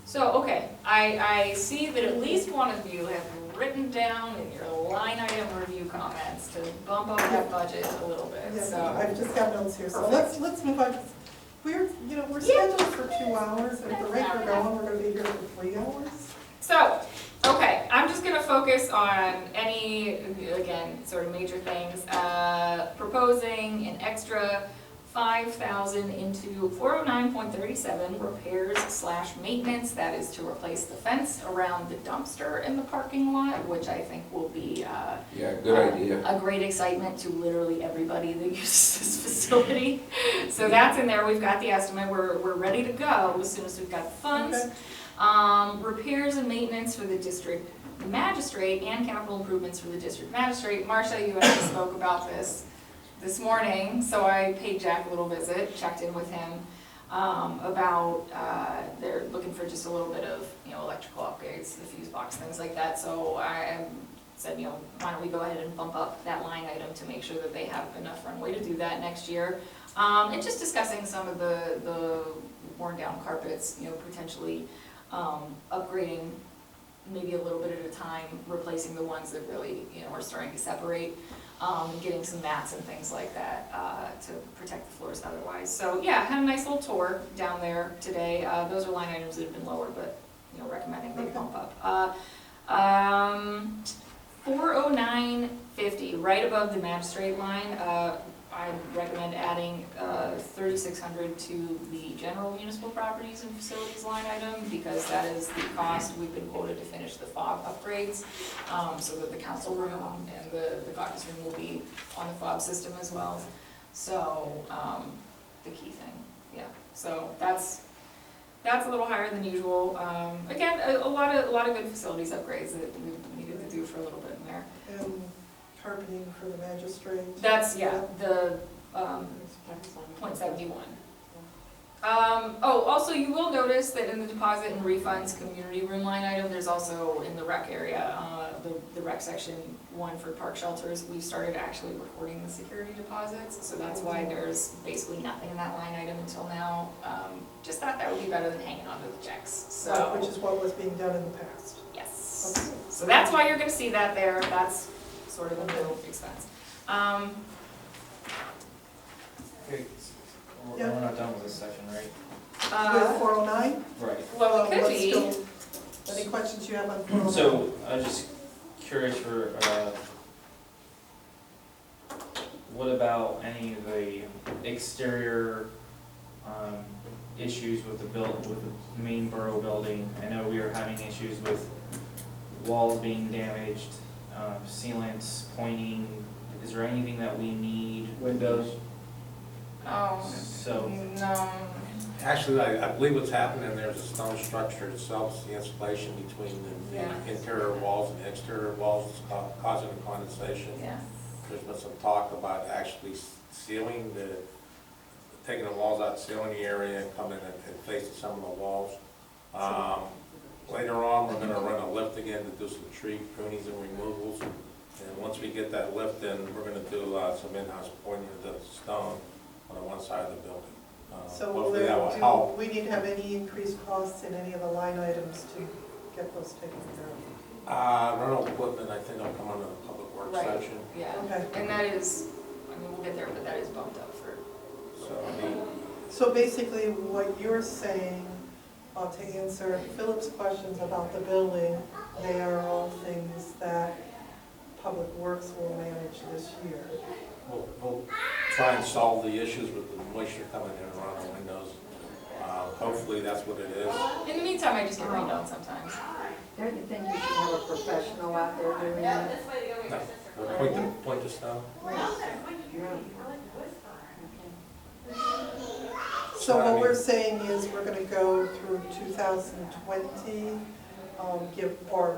so, okay, I see that at least one of you have written down in your line item review comments to bump up that budget a little bit, Yeah, so. I just have notes here, so let's move on. We're Yeah. scheduled for 2 hours, and at the rate we're going, we're gonna be here for 3 hours. So, okay, I'm just gonna focus on any, again, sort of major things. Proposing an extra 5,000 into 409.37 repairs/maintenance. That is to replace the fence around the dumpster in the parking lot, which I think will be, Yeah, good idea. a great excitement to literally everybody that uses this facility. So that's in there, we've got the estimate, we're ready to go as soon as we've got the funds. Okay. Repairs and maintenance for the district magistrate and capital improvements for the district magistrate. Marcia, you and I spoke about this morning, so I paid Jack a little visit, checked in with him, about, they're looking for just a little bit of, electrical upgrades, the fuse box, things like that, so I said, why don't we go ahead and bump up that line item to make sure that they have enough runway to do that next year. And just discussing some of the worn down carpets, potentially, upgrading maybe a little bit at a time, replacing the ones that really, are starting to separate, getting some mats and things like that, to protect the floors otherwise. So, yeah, had a nice little tour down there today. Those are line items that have been lower, but, recommending they bump up. 409.50, right above the magistrate line, I recommend adding 3,600 to the general municipal properties and facilities line item, because that is the cost we've been quoted to finish the fob upgrades, so that the council room and the caucus room will be on the fob system as well. So, the key thing, yeah, so that's a little higher than usual. Again, a lot of good facilities upgrades that we needed to do for a little bit in there. And carpeting for the magistrate. That's, yeah, the, .71. Also, you will notice that in the deposit and refunds community room line item, there's also in the rec area, the rec section one for park shelters, we started actually recording the security deposits, so that's why there's basically nothing in that line item until now. Just thought that would be better than hanging on to the checks, so. Which is what was being done in the past. Yes. Okay. So that's why you're gonna see that there, that's sort of a new expense. Okay, we're Yeah. not done with this section, right? With 409? Right. Well, it could let's be. still- Any questions you have on 409? So, I was just curious for, what about any of the exterior, issues with with the main borough building? I know we were having issues with walls being damaged, sealants pointing. Is there anything that we need? Windows, So, No. Actually, I believe what's happening there is the stone structure itself, the insulation between the Yeah. interior walls and the exterior walls is causing the condensation. Yeah. There's been some talk about actually sealing taking the walls out, sealing the area and coming and facing some of the walls. Later on, we're gonna run a lift again to do some tree prunings and removals. And once we get that lift in, we're gonna do some in-house pointing of the stone on the one side of the building. So Hopefully that will help. do we need to have any increased costs in any of the line items to get those taken care Rental equipment, I think will come under the public works Right. section. Yeah, Okay. and that is, we'll get there, but that is bumped up for, So, I mean, of? So basically, what you're saying, to answer Philip's questions about the building, they are all things that Public Works will manage this year. we'll try and solve the issues with the moisture coming in around the windows. Hopefully that's what it is. in the meantime, I just get rained on sometimes. Don't you think you should have a professional out there doing that? No, point the stone. Yeah. So what we're saying is we're gonna go through 2020, or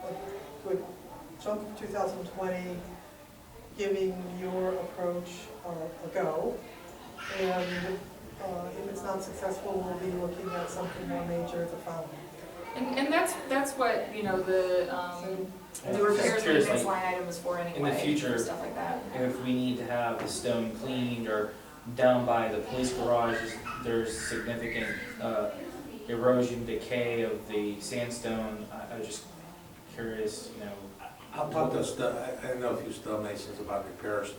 a good chunk of 2020, giving your approach a go. And if it's not successful, we'll be looking at something more major the following year. And that's what, you know, the repairs Curious, maintenance like, line item is for anyway. in the future, for stuff like that. if we need to have the stone cleaned, or down by the police garage, there's significant erosion, decay of the sandstone. I was just curious, you know. I'll talk to I know a few stonemasons about repairs,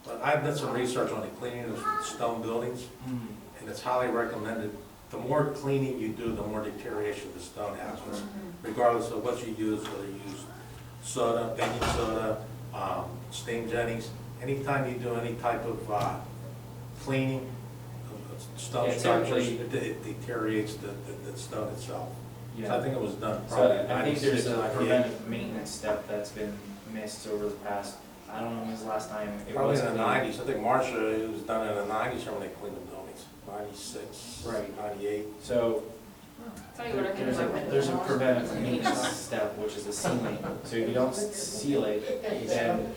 but I've done some research on the cleaning of stone buildings, and it's highly recommended. The more cleaning you do, the more deterioration of the stone happens, regardless of what you use, whether you use soda, baking soda, steam jettings. Anytime you do any type of cleaning of stone Yeah, structures, typically- it deteriorates the stone itself. So I Yeah. think it was done probably So in I think there's 96, a 98. preventive maintenance step that's been missed over the past, I don't know when's the last time it Probably was in the cleaned. nineties, I think Marcia, it was done in the nineties when they cleaned the buildings, 96, Right. 98. So Tell you what, I can there's a preventive maintenance step, which is the sealing. So if you don't seal it, then,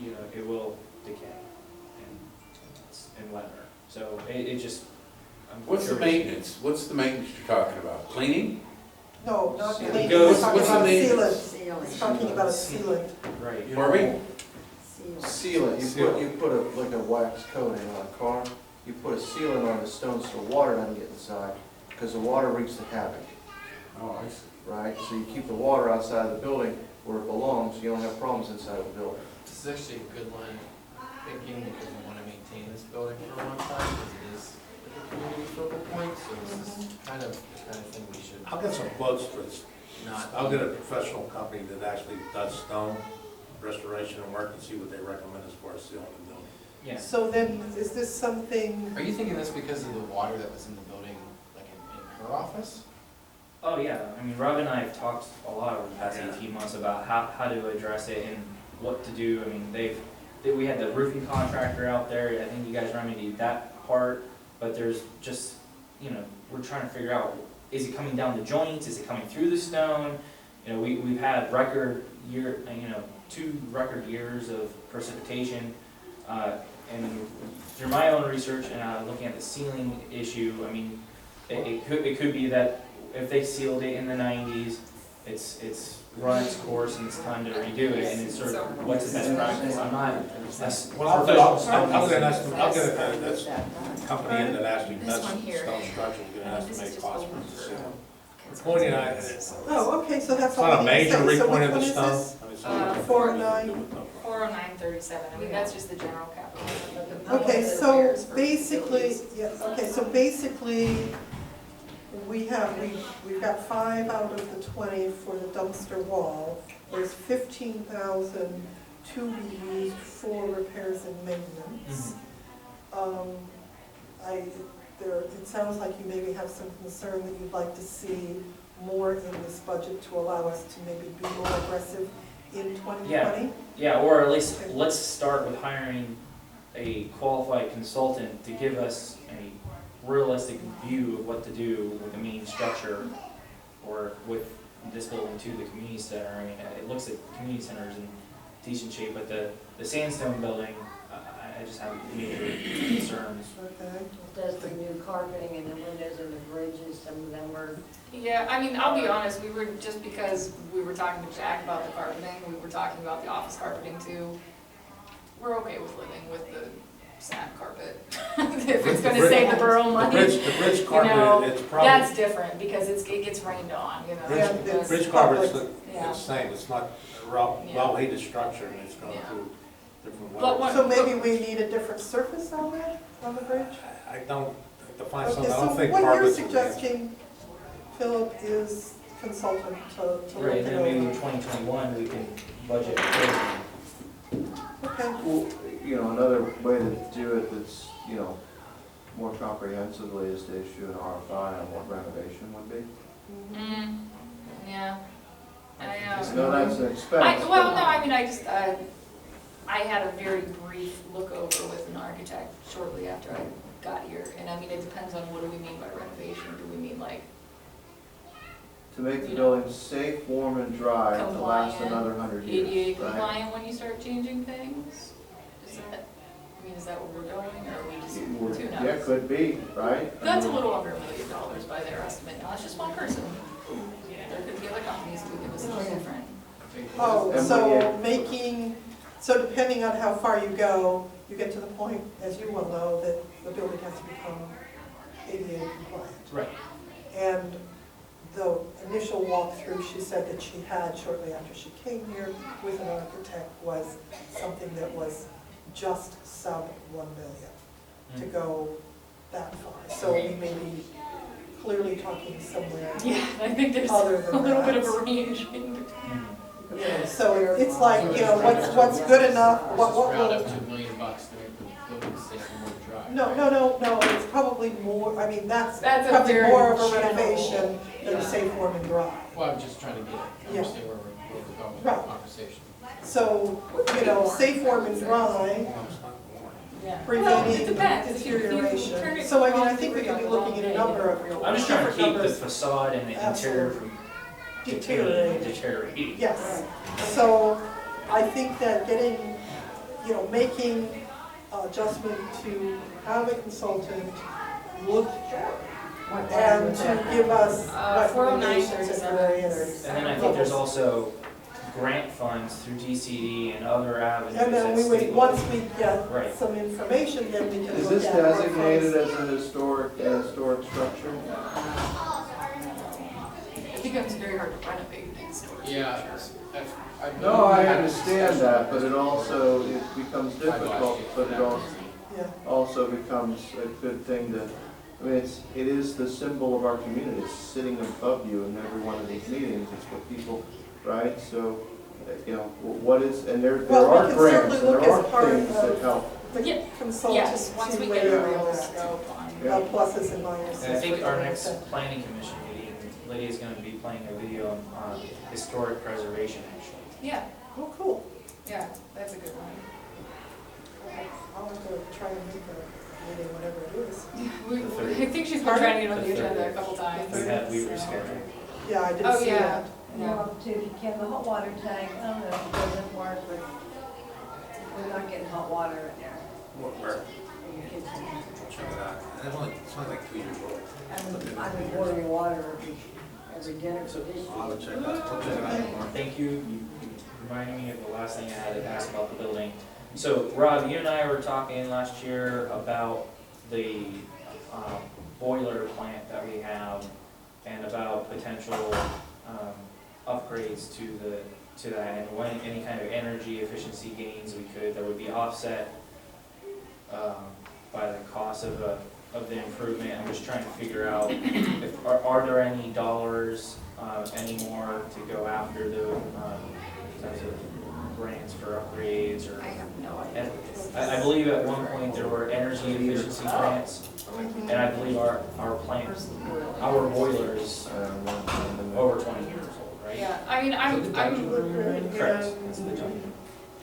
you know, it will decay and weather. So it just, I'm What's the curious. maintenance? What's the maintenance you're talking about? Cleaning? No, not It cleaning, goes- he's talking what's the about maintenance? sealant. He's talking about a sealant. Right. Pardon me? Seal it, you put a, like a wax coating on a car, you put a sealant on the stone so water doesn't get inside, because the water wreaks the havoc, Oh, I see. right? So you keep the water outside of the building where it belongs, you don't have problems inside of the building. This is actually a good line of thinking because we want to maintain this building for a long time because it is a community focal point. So this is kind of the kind of thing we should I'll get some quotes for this. not. I'll get a professional company that actually does stone restoration and work and see what they recommend as far as sealing the building. Yeah. So then, is this something, Are you thinking this because of the water that was in the building, like in her office? Oh, yeah. I mean, Rob and I have talked a lot over the past Yeah. 18 months about how to address it and what to do. I mean, we had the roofing contractor out there. I think you guys remedied that part, but there's just, you know, we're trying to figure out, is it coming down the joints? Is it coming through the stone? You know, we've had two record years of precipitation. And through my own research and looking at the sealing issue, I mean, it could be that if they sealed it in the 90s, it's run its course and it's time to redo it, and it's sort of, what's the best practice? I'm not a Well, I'll get an estimate, I'll get a company in that actually This does one stone here. structures, get an This is estimate just cost open for the for- seal. Pointing at, it's oh, okay, so that's all not a we need to major say. So repoint which of one the is stone. this? I mean, it's Uh, not- 409. 40937, I mean, that's just the general capital. Okay, so Repairs for basically, facilities. yeah, okay, so basically, we've got 5 out of the 20 for the dumpster wall. There's 15,000 to be used for repairs and maintenance. It sounds like you maybe have some concern that you'd like to see more in this budget to allow us to maybe be more aggressive in 2020? Yeah, or at least let's start with hiring a qualified consultant to give us a realistic view of what to do with the main structure or with this building to the community center. I mean, it looks at community centers in decent shape, but the sandstone building, I just have major concerns. Okay. Does the new carpeting and the windows and the bridges, some of them were, Yeah, I mean, I'll be honest, we were, just because we were talking to Jack about the carpeting, we were talking about the office carpeting too. We're okay with living with the snap carpet, if it's gonna save the borough The money. bridge know, carpet, it's probably, That's different, because it gets rained on, you know. Yeah, because- bridge carpet's Yeah. the same, it's not a Yeah. well-heated structure, and it's going Yeah. through different But weathers. So maybe we need a different surface on that, on the bridge? I don't, to find Okay, something, I so don't think what you're carpet's the answer. suggesting, Philip, is consultant to look Right, it and then maybe in over. 2021, we can budget accordingly. Okay, Well, you know, another way to do it that's, you know, more comprehensively is to issue an RFI on what renovation would be. Yeah. I know that's an expense. Well, but- no, I mean, I had a very brief look over with an architect shortly after I got here, and I mean, it depends on what do we mean by renovation, do we mean like To make the building safe, warm, and dry to last Compliant, another 100 years, ADA right? compliant when you start changing things? Is that where we're going, or are we just, It who would- knows? Yeah, could be, right? I That's a mean, little under $1 million by their estimate, now, it's just one person. There could be other companies who give us something different. Oh, And so so depending on how far you go, you get to the point, as you well know, that the building has to become ADA compliant. Right. And the initial walkthrough she said that she had shortly after she came here with an architect was something that was just sub 1 million to go that far. So we may be clearly talking somewhere Yeah, I think there's other a than little bit of that. a range in between. Mhm. You know, so it's like, you know, what's good enough, what Just round will. up to $1 million to make the building safe and more dry. No, it's probably more, I mean, that's That's a probably very more of a general- renovation than yeah. a safe, warm, and dry. Well, I'm just trying to Yeah. understand where we're going with Right. the conversation. So, you know, safe, warm, and dry, Yeah. Well, it preventing depends. If you turn deterioration. it So I mean, I wrong think we degree could on be the looking wrong at a day, number of then I'm just trying to different keep the numbers. facade and the interior from Deteriorating. deteriorating. Yes, so I think that getting, you know, making adjustment to have a consultant look and to give us 409, recommendations in various. And then I think there's also grant funds through DCD and other avenues. And then at we would, state once level. we get Right. some information, then we can Is look this at what designated funds. as a historic structure? It becomes very hard to renovate these storage Yeah, structures. No, I understand that, but it also, it becomes difficult, but it Yeah, also becomes a good thing to, I mean, it is the symbol of our community, it's sitting above you in every one of these meetings, it's what people, right? So, you know, what is, and there Well, we are can grants, certainly and there look as are part things that of help. the Yeah. consultant Yes, once we to get weigh a in real on that. scope on. Yeah. Pluses and minuses. And I think for our doing next that. planning commission meeting, Lydia's gonna be playing a video on historic preservation, actually. Yeah, Oh, cool. yeah, that's a good one. I'll have to try and make a meeting, whatever it is. I think she's been trying to get on the The agenda a 30th. couple times. We so. rescheduled. Yeah, I did Oh, see yeah. that. You know, too, if you can, the hot water tank, I don't know if it doesn't work, but we're not getting hot water in there Where? in the kitchen. Check it out. And it's only like 2 years old. I've been boiling water every dinner for this I'll year. check that, we'll check it out. Thank you, you reminded me of the last thing I had to ask about the building. So, Rob, you and I were talking last year about the boiler plant that we have and about potential upgrades to that and when any kind of energy efficiency gains we could that would be offset by the cost of the improvement. I'm just trying to figure out if are there any dollars anymore to go after the types of grants for upgrades or. I have no And idea. I believe at one point there were energy efficiency grants, and I believe our boilers over 20 years old, right? Yeah, I mean, I'm, Correct. It's the junk.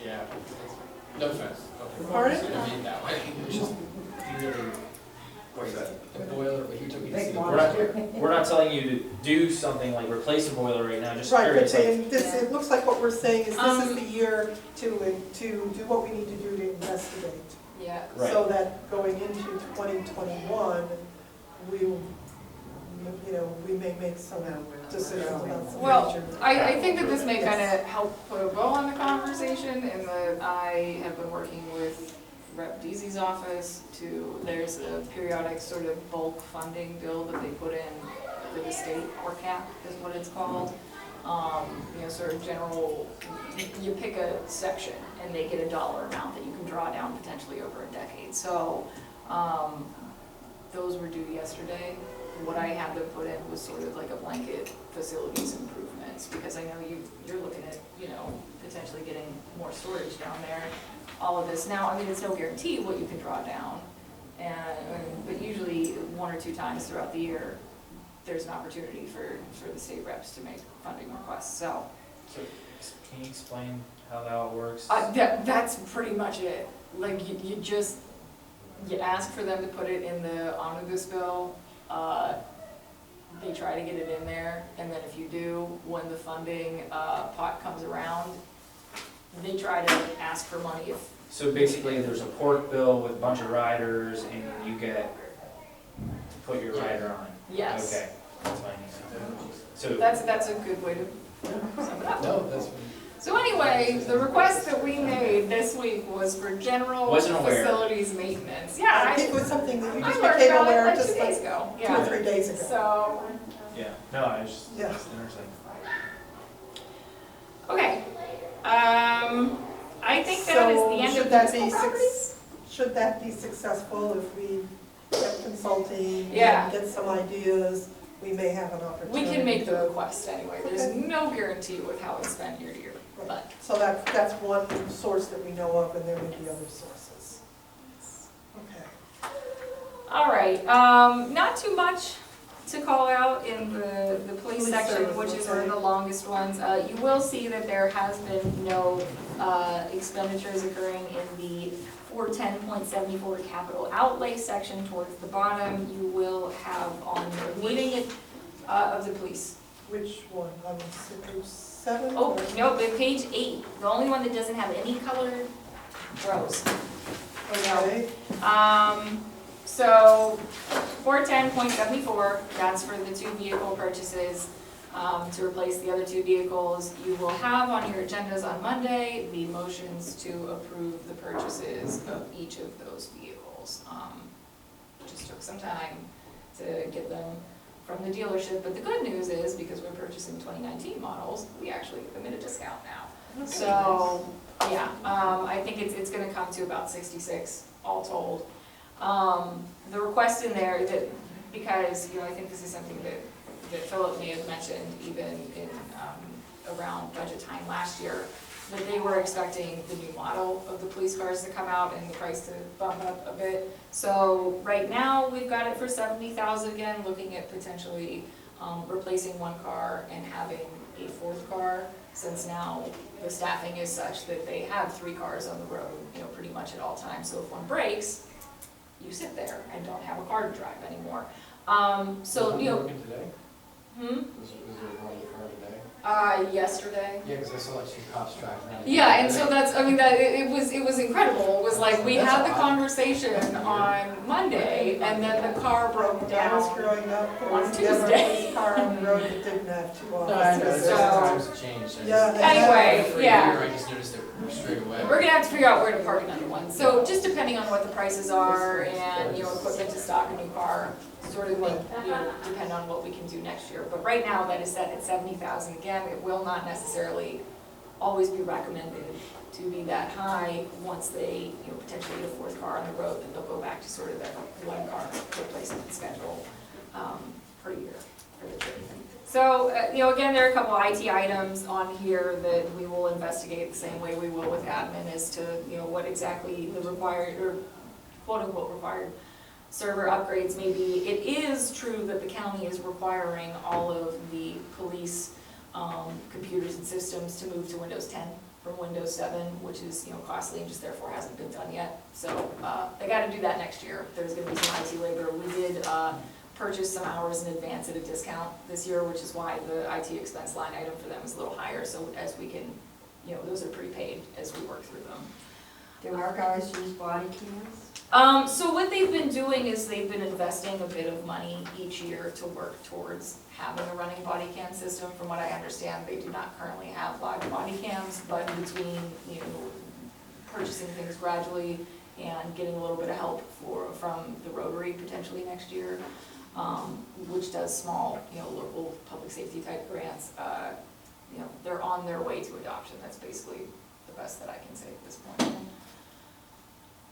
Yeah. No offense. Okay. Pardon? I didn't mean it that way. It was just really, What's that? the boiler, but you took me to see Big the monster. boiler. We're not telling you to do something like replace a boiler right now, just Right, but curious, like, this, it looks like what we're saying is this is Um, the year to do what we need to do to investigate. yeah. Right. So that going into 2021, we, you know, we may make some decisions about some Well, major. I think that this may Yes. kind of help put a bow on the conversation in that I have been working with Rep. Deasy's office there's a periodic sort of bulk funding bill that they put in for the state, or cap is what it's called. You know, sort of general, you pick a section and they get a dollar amount that you can draw down potentially over a decade. So, those were due yesterday. What I had them put in was sort of like a blanket facilities improvements, because I know you're looking at, you know, potentially getting more storage down there, all of this. Now, I mean, it's no guarantee what you can draw down, but usually 1 or 2 times throughout the year, there's an opportunity for the state reps to make funding requests, so. so can you explain how that all works? That's pretty much it. Like, you ask for them to put it in the omnibus bill, they try to get it in there, and then if you do, when the funding pot comes around, they try to ask for money if. So basically, there's a pork bill with a bunch of riders, and you get to put your rider on. Yes. Okay. That's fine. So, That's a good way to sum it up. No, that's. So anyway, the request that we made this week was for general Wasn't aware. facilities maintenance. I Yeah, think it was something that you I just learned became about it aware like of just 2 like days ago, 2 or yeah. 3 days ago. So, yeah, no, I was just, Yeah. it's interesting. okay. I think that is the end should of that municipal be properties. Should that be successful if we get consulting? Yeah. and Get some ideas, we may have an We opportunity. can make the to- request anyway. There's Okay. no guarantee with how it's spent year to year, but. So that's one source that we know of, and there may be other sources. Okay. All right, not too much to call out in the police Police section, service, which is okay. one of the longest ones. You will see that there has been no expenditures occurring in the 410.74 capital outlay section towards the bottom. You will have on the meeting of the police. Which one, on 607? Oh, no, but page 8, the only one that doesn't have any colored rows. Okay, So, 410.74, that's for the 2 vehicle purchases, to replace the other 2 vehicles. You will have on your agendas on Monday, the motions to approve the purchases of each of those vehicles. Just took some time to get them from the dealership, but the good news is, because we're purchasing 2019 models, we actually get them at a discount now. So, yeah, I think it's gonna come to about 66 all told. The request in there that, because, I think this is something that Philip may have mentioned even in, around budget time last year, that they were expecting the new model of the police cars to come out and the price to bump up a bit. So right now, we've got it for 70,000 again, looking at potentially, replacing 1 car and having a 4th car, since now the staffing is such that they have 3 cars on the road, pretty much at all times. So if one breaks, you sit there and don't have a car to drive anymore. So, Working today? hmm? Was there one in the car today? Yesterday. Yeah, because I saw like 2 cops driving around. Yeah, and so that's, it was incredible. It was like, we had the conversation on Monday, and then the car broke when I was down. growing up, there on was never Tuesday. a car on the road that didn't have 2 No, I know, officers. there's So- times have changed. Yeah, they Anyway, For a yeah. year, I just noticed it straight away. We're gonna have to figure out where to park another one. So just depending on what the prices are and, equipment to stock a new car, sort of like, depend on what we can do next year. But right now, that is set at 70,000. Again, it will not necessarily always be recommended to be that high. Once they, potentially get a 4th car on the road, then they'll go back to sort of that 1 car replacement schedule, per year for the trade. So, again, there are a couple IT items on here that we will investigate the same way we will with admin as to, what exactly the required, or quote-unquote required server upgrades may be. It is true that the county is requiring all of the police computers and systems to move to Windows 10 from Windows 7, which is, costly and just therefore hasn't been done yet. So, they gotta do that next year. There's gonna be some IT labor. We did, purchase some hours in advance at a discount this year, which is why the IT expense line item for them is a little higher, so as we can, those are prepaid as we work through them. Do our guys use body cams? So what they've been doing is they've been investing a bit of money each year to work towards having a running body cam system. From what I understand, they do not currently have live body cams, but between, purchasing things gradually and getting a little bit of help from the Rotary potentially next year, which does small, local public safety type grants, they're on their way to adoption. That's basically the best that I can say at this point.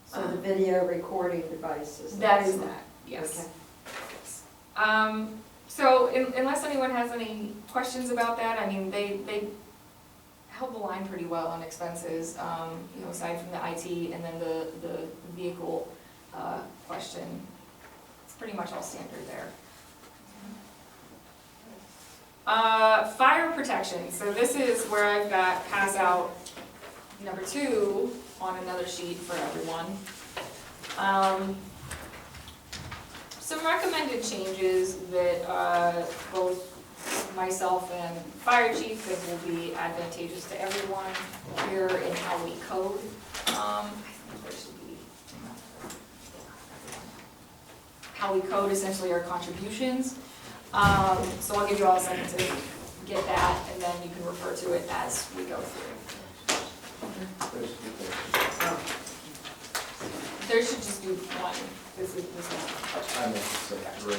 So the video recording devices? That is that, yes. Okay. So unless anyone has any questions about that, I mean, they held the line pretty well on expenses, aside from the IT and then the vehicle question. It's pretty much all standard there. Fire protection, so this is where I've got pass out number 2 on another sheet for everyone. Some recommended changes that both myself and fire chief think will be advantageous to everyone here in how we code. I think there should be how we code essentially our contributions. So I'll give you all a second to get that, and then you can refer to it as we go through. There should just be one, this one. I meant to say three.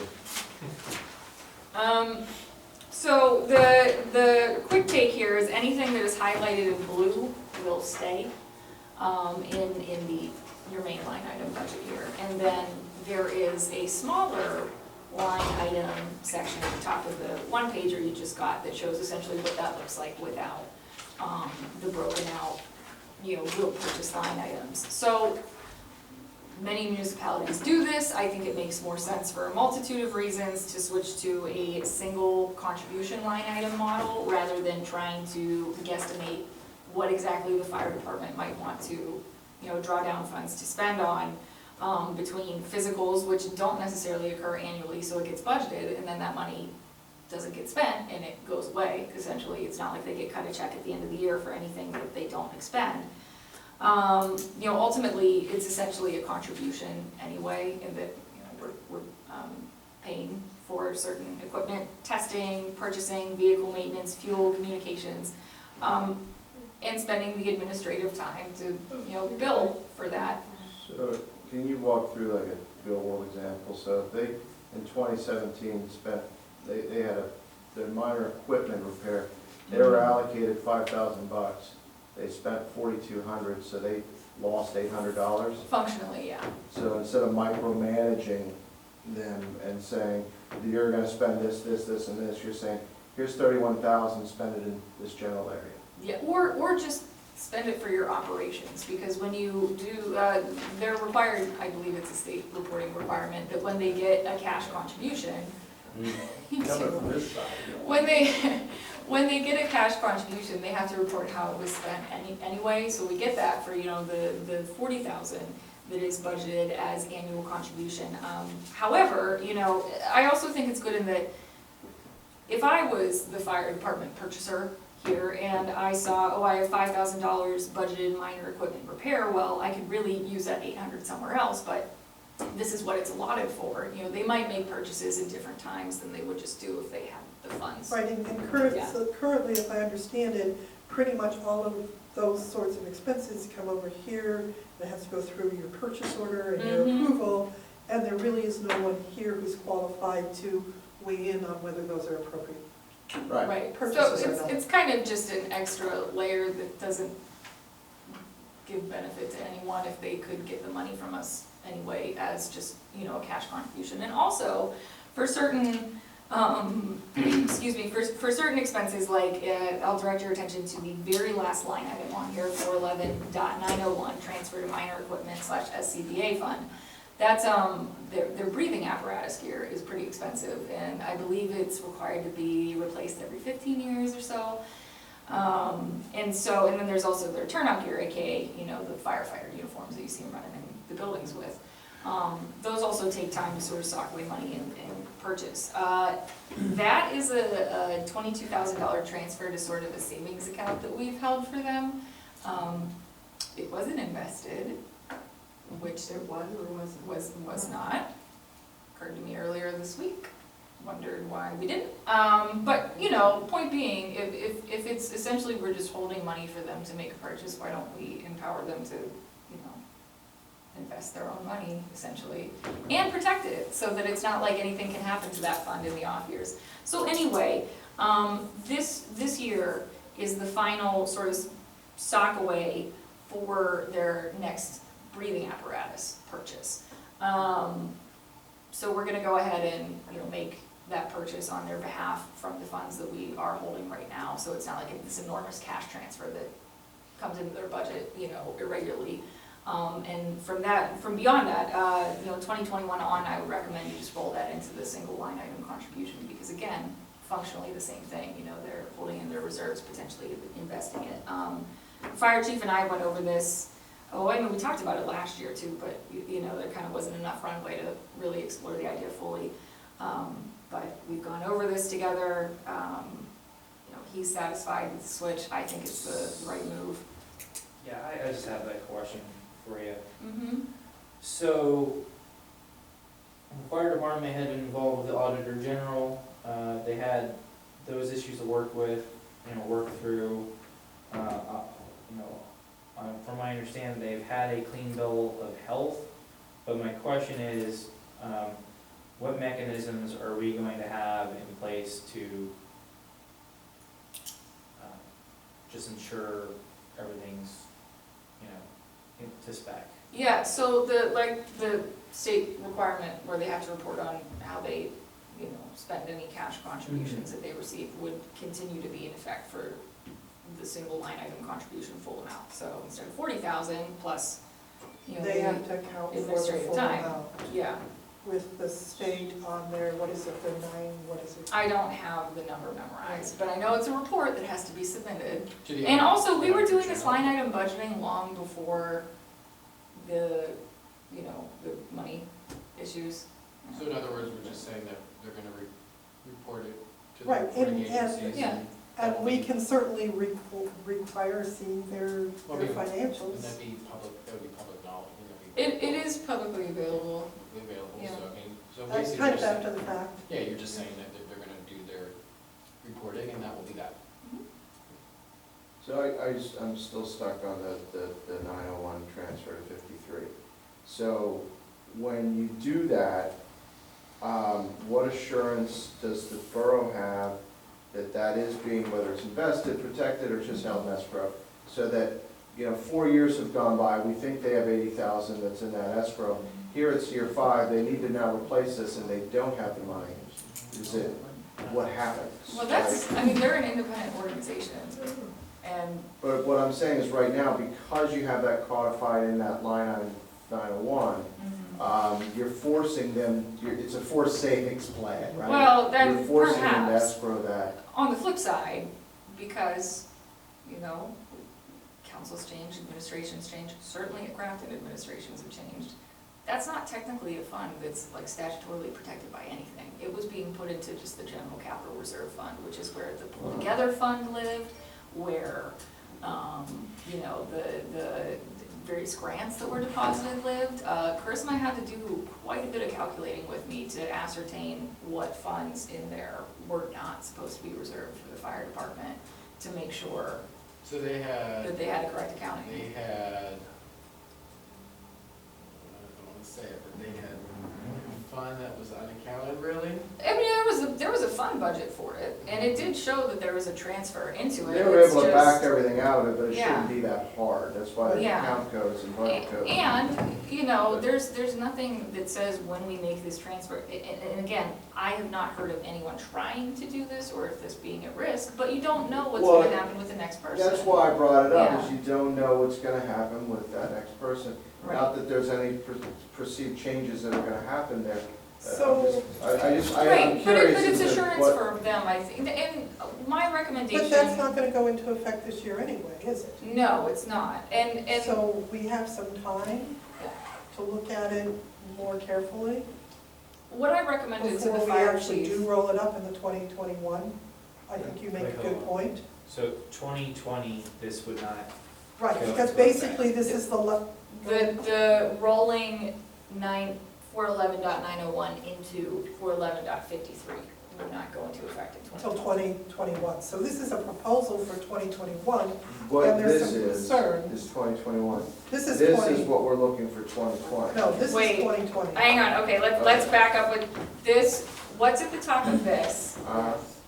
So the quick take here is anything that is highlighted in blue will stay in your main line item budget here. And then there is a smaller line item section at the top of the one pager you just got that shows essentially what that looks like without the broken out, real purchase line items. So many municipalities do this. I think it makes more sense for a multitude of reasons to switch to a single contribution line item model rather than trying to guesstimate what exactly the fire department might want to, draw down funds to spend on between physicals, which don't necessarily occur annually, so it gets budgeted, and then that money doesn't get spent and it goes away. Essentially, it's not like they get cut a check at the end of the year for anything that they don't expend. Ultimately, it's essentially a contribution anyway, in that, we're paying for certain equipment, testing, purchasing, vehicle maintenance, fuel, communications, and spending the administrative time to, bill for that. So can you walk through like a real world example? So if they, in 2017, they had their minor equipment repair, they were allocated $5,000. They spent $4,200, so they lost $800. Functionally, yeah. So instead of micromanaging them and saying, you're gonna spend this, this, this, and this, you're saying, here's $31,000, spend it in this general area. Yeah, or just spend it for your operations, because when you do, they're required, I believe it's a state reporting requirement, that when they get a cash contribution, Coming from this side. when they get a cash contribution, they have to report how it was spent anyway, so we get that for, the 40,000 that is budgeted as annual contribution. However, I also think it's good in that if I was the fire department purchaser here and I saw, I have $5,000 budgeted minor equipment repair, well, I could really use that 800 somewhere else, but this is what it's allotted for. They might make purchases in different times than they would just do if they had the funds. Right, and so currently, if I understand it, pretty much all of those sorts of expenses come over here. It has to go through your purchase order and your approval, and there really is no one here who's qualified to weigh in on whether those are appropriate. Right, so Purchases are done. it's kind of just an extra layer that doesn't give benefit to anyone if they could get the money from us anyway as just, a cash contribution. And also, for certain, for certain expenses, like, I'll direct your attention to the very last line item on here, 411.901, transfer to minor equipment / SCBA fund. That's, their breathing apparatus gear is pretty expensive, and I believe it's required to be replaced every 15 years or so. And then there's also their turnout gear, aka, the firefighter uniforms that you see them running in the buildings with. Those also take time to sort of sock away money and purchase. That is a $22,000 transfer to sort of a savings account that we've held for them. It wasn't invested, which there was not. Occurred to me earlier this week. Wondered why we didn't. But, point being, if it's essentially we're just holding money for them to make a purchase, why don't we empower them to, invest their own money, essentially, and protect it, so that it's not like anything can happen to that fund in the off years. So anyway, this year is the final sort of stock away for their next breathing apparatus purchase. So we're gonna go ahead and, make that purchase on their behalf from the funds that we are holding right now. So it's not like this enormous cash transfer that comes into their budget, irregularly. And from beyond that, 2021 on, I would recommend you just roll that into the single line item contribution, because again, functionally the same thing, they're holding in their reserves, potentially investing it. Fire chief and I went over this, we talked about it last year too, but there kind of wasn't enough runway to really explore the idea fully. But we've gone over this together, he's satisfied with the switch, I think it's the right move. Yeah, I just have that question for you. Mm-hmm. So, the fire department had been involved with the auditor general. they had those issues to work with, work through. From my understanding, they've had a clean bill of health, but my question is, what mechanisms are we going to have in place to just ensure everything's, to spec? Yeah, so the state requirement where they have to report on how they, spend any cash contributions that they receive would continue to be in effect for the single line item contribution full amount. So instead of 40,000 plus, They have to account for the administrative full time. amount. Yeah, With the state on their, what is it, what is it? I don't have the number memorized, but I know it's a report that has to be submitted. To the- And also, we were doing this line item budgeting long before the, the money issues. So in other words, we're just saying that they're gonna report it to the Right, reporting and- agencies. Yeah. And we can certainly require seeing their Well, I mean, financials. Wouldn't that be public knowledge, wouldn't that be It is publicly available. publicly available, Yeah. so I mean, so That's basically. kind of you're after the fact. Yeah, you're just saying that they're gonna do their reporting and that will be that. So I'm still stuck on the 901 transfer to 53. So when you do that, what assurance does the borough have that that is being, whether it's invested, protected, or just held in escrow? So that, 4 years have gone by, we think they have 80,000 that's in that escrow. Here it's year 5, they need to now replace this and they don't have the money. Is it, what happens? Well, they're an independent organization, and, But what I'm saying is right now, because you have that codified in that line item 901, you're forcing them, it's a forced savings plan, right? well, then You're forcing them to perhaps, escrow that. on the flip side, because, councils change, administrations change, certainly at Crafton, administrations have changed. That's not technically a fund that's like statutorily protected by anything. It was being put into just the general capital reserve fund, which is where the pull together fund lived, where, the various grants that were deposited lived. Chris and I had to do quite a bit of calculating with me to ascertain what funds in there were not supposed to be reserved for the fire department, to make sure So they had. that they had the correct accounting. They had, I don't wanna say it, but they had a fund that was unaccounted, really? I mean, there was a fund budget for it, and it did show that there was a transfer into it. They were It's able to just- back everything out of it, but it Yeah. shouldn't be that hard. That's why the Yeah. account codes and budget codes. And, there's nothing that says when we make this transfer, and again, I have not heard of anyone trying to do this, or if this being at risk, but you don't know what's Well, gonna happen with the next person. That's why I brought it up, Yeah. is you don't know what's gonna happen with that next person. Right. Not that there's any perceived changes that are gonna happen there. So, I'm Right, but curious it's as to assurance what- for them, I think, and my recommendation. but that's not gonna go into effect this year anyway, is it? No, it's not, and. So we have some time to look at it more carefully What I recommended to the before we fire actually chief. do roll it up in the 2021. I think you make a Like good point. So 2020, this would not, Right, Go because into effect. basically this is The rolling 411.901 into 411.53 would not go into effect in until 2020. 2021. So this is a proposal for 2021. What And there's this some is concerns. 2021. This is This 20, is what we're looking for 2020. no, this is Wait. 2020. Hang on, okay, let's back up with this. What's at the top of this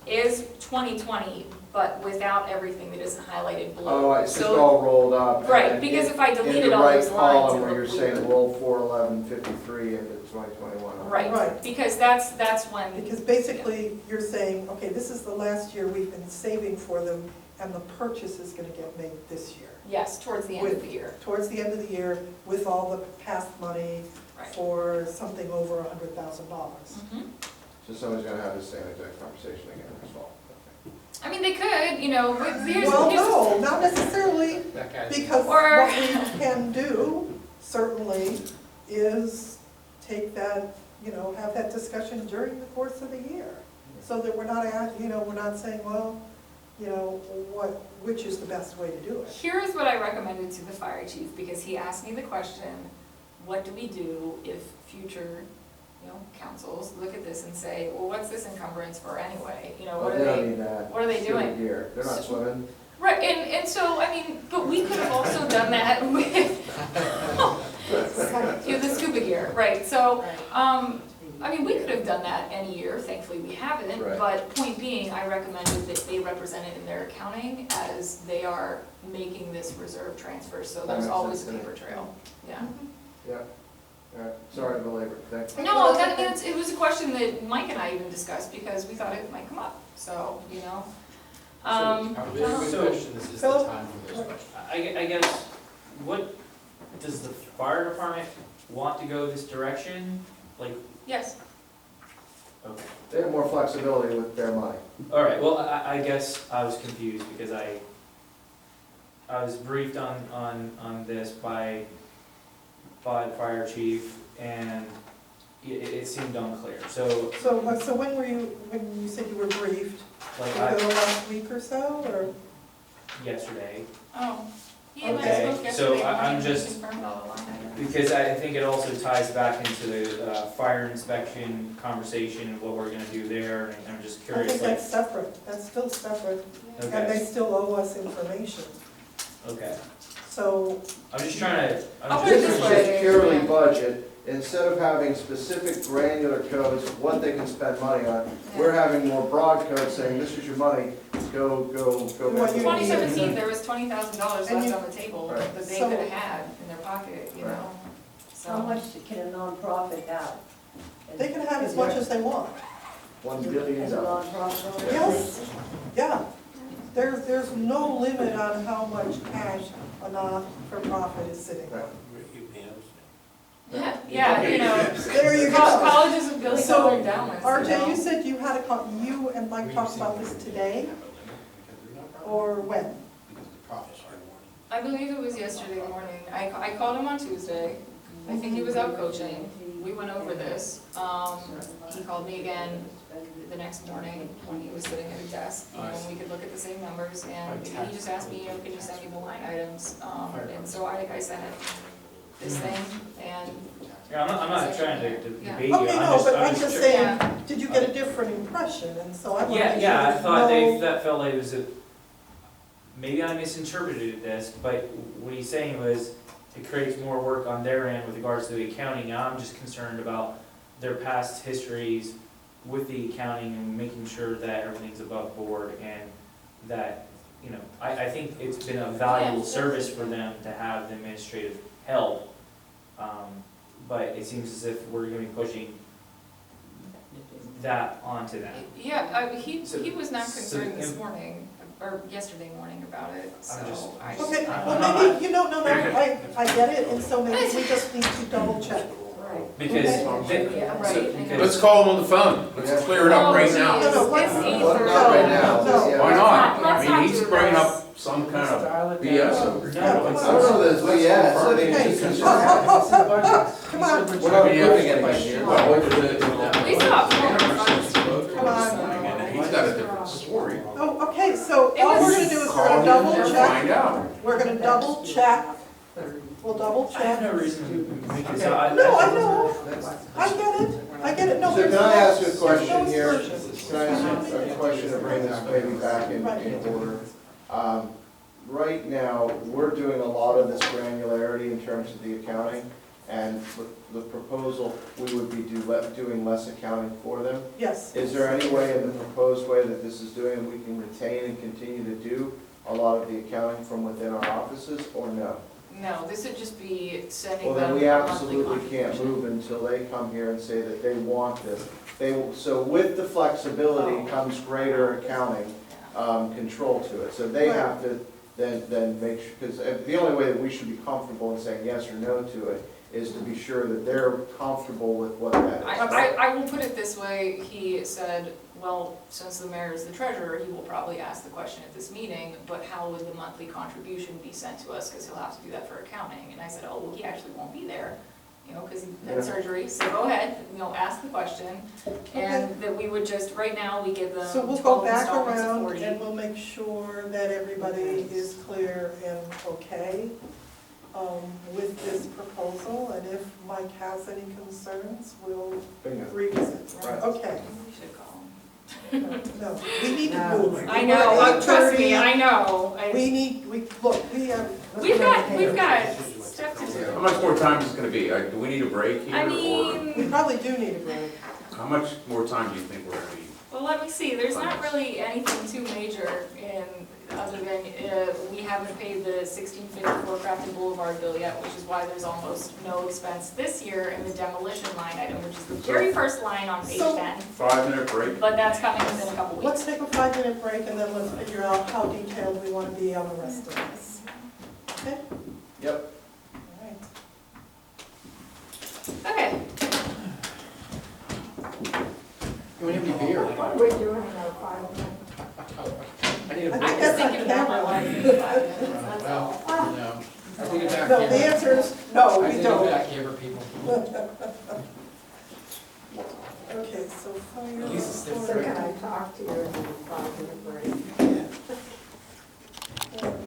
is 2020, but without everything that isn't highlighted blue. Oh, it's just So- all rolled up. Right, and because if I in deleted the all right those lines, column it where would you're look saying blue. roll 41153 into 2021. Right, Right. because that's when, Because basically, you're saying, okay, this is the last year we've been saving for them, and the purchase is gonna get made this year. yes, towards the end of the year. Towards the end of the year, with all the past money Right. for something over $100,000. Mhm. So someone's gonna have the same exact conversation again this fall. I mean, they could, here's. Well, here's- no, not necessarily, That kind of. because Or- what we can do, certainly, is take that, have that discussion during the course of the year. So that we're not we're not saying, well, which is the best way to do it? Here's what I recommended to the fire chief, because he asked me the question, what do we do if future councils look at this and say, well, what's this encumbrance for anyway? Oh, What they are don't they, need that. what are they Swimming doing? gear. They're not swimming. Right, and so, I mean, but we could have also done that with, the scuba gear, right? So, I mean, we could have done that any year, thankfully we haven't, Right. but point being, I recommended that they represent it in their accounting as they are making this reserve transfer, so That there's makes always a sense to me. paper trail, yeah. Yeah. All right. Sorry to belabor it. Thanks. No, that, it was a question that Mike and I even discussed because we thought it might come up, so, Very good So- question, this is the Philip? time for those questions. I guess, what, does the fire department want to go this direction? Like, yes. okay. They have more flexibility with their money. All right, well, I guess I was confused because I was briefed on this by the fire chief and it seemed unclear. So, So when you said you were briefed, like, was it last week or so, or? yesterday, Oh, he and I Okay, spoke so yesterday I'm morning, we just- confirmed all the line items. because I think it also ties back into the fire inspection conversation and what we're gonna do there, and I'm just I curious, think like, that's separate, that's still separate, and they okay, still owe us information. okay. So, I'm just trying to, I'll I'm put it This just, is this way. just purely budget. Instead of having specific granular codes of what they can spend money on, we're having more broad codes saying, this is your money, go. What make you it. 2017, there was $20,000 And left you- on the table Right. that they So- could have had in their pocket, Right. So. How much can a nonprofit have? they can have as much as they want. $1 billion. As a nonprofit? Yes, yeah. There's no limit on how much cash a not-for-profit is sitting on. Yeah, There you go. college is a billion-dollar endowment. RJ, you said you had you and Mike talked about this today, or when? I believe it was yesterday morning. I called him on Tuesday. I think he was out coaching. We went over this. He called me again the next morning when he was sitting at a desk, and we could look at the same numbers, and he just asked me, can you send me the line items? And so I sent him this thing, and yeah, I'm not trying to Yeah. debate you, Okay, no, but I'm just curious. saying, Yeah. did you get a different impression? And so I want to make sure. Yeah, I there's thought no- that felt like it was maybe I misinterpreted this, but what he's saying was it creates more work on their end with regards to the accounting. I'm just concerned about their past histories with the accounting and making sure that everything's above board and that, I think it's been a valuable Yeah. service for them to have the administrative help. But it seems as if we're gonna be pushing that onto them. yeah, he was not So concerned this im- morning, or yesterday morning about it, so just- I. Okay, I'm well, not- maybe, no, I get it, and so maybe we just need to double check. Right. Because, Yeah, right. because Let's call him on the phone, let's clear it up right now. No, no, what- It's easier. Well, not right now. No, Yeah. Why not? Let's I not mean, he's do bringing this. up some kind of BS over here. Yeah, no, I don't know that it's, well, yeah, I think it's just. Come on, We're not approving anything here. Well, what is it? We still have four funds. come on. And he's got a different story. Oh, okay, so It all we're was- gonna do is we're Call gonna him double and check, find out. we're gonna double check, we'll double I have check. no reason to make this out. No, I know, I get it, no, So there's can I no- ask a there's question no here? excursion. Can I ask a question to bring this maybe back in order? Right now, we're doing a lot of this granularity in terms of the accounting, and with the proposal, we would be doing less accounting for them. Yes, Is there any way in the proposed way that this is doing, we can retain and continue to do a lot of the accounting from within our offices, or no? No, this would just be sending Well, them then we a monthly absolutely can't contribution. move until they come here and say that they want this. So with the flexibility comes greater accounting control to it. So they have to then make sure, because the only way that we should be comfortable in saying yes or no to it is to be sure that they're comfortable with what that is. I will put it this way, he said, well, since the mayor is the treasurer, he will probably ask the question at this meeting, but how would the monthly contribution be sent to us, because he'll have to do that for accounting, and I said, oh, well, he actually won't be there, because he Yeah. had surgery, so go ahead, ask the question, and that we would just, right now, we give them so we'll go 12 back installments of around 40. and we'll make sure that everybody is clear and okay. with this proposal, and if Mike has any concerns, we'll Bingo. revisit. Right. Okay, We should call him. no, we need to No. move. I know, We're at trust me, 8:30. I know. We need, look, we have, We've got stuff to How do. much more time is it gonna be? Do we need a break here? I or we mean, probably do need a break. How much more time do you think we're gonna need? well, let me see, there's not really anything too major in, other than, we haven't paid the 1654 Crafton Boulevard bill yet, which is why there's almost no expense this year in the demolition line item, which is the very first line on page So- 10, 5-minute break? but that's coming within a couple Let's weeks. take a 5-minute break and then let's figure out how detailed we want to be on the rest of this. Okay? Yep. All right. Okay, You want any beer? What are we doing in our 5 minutes? I need a I beer. think that's on thinking about camera. my life in 5 minutes, that's Well, all. no, I think it's back No, here. the answer is no, I we think it's don't. back here for people. Okay, so fire. Lisa, So can I talk to you in a 5-minute break?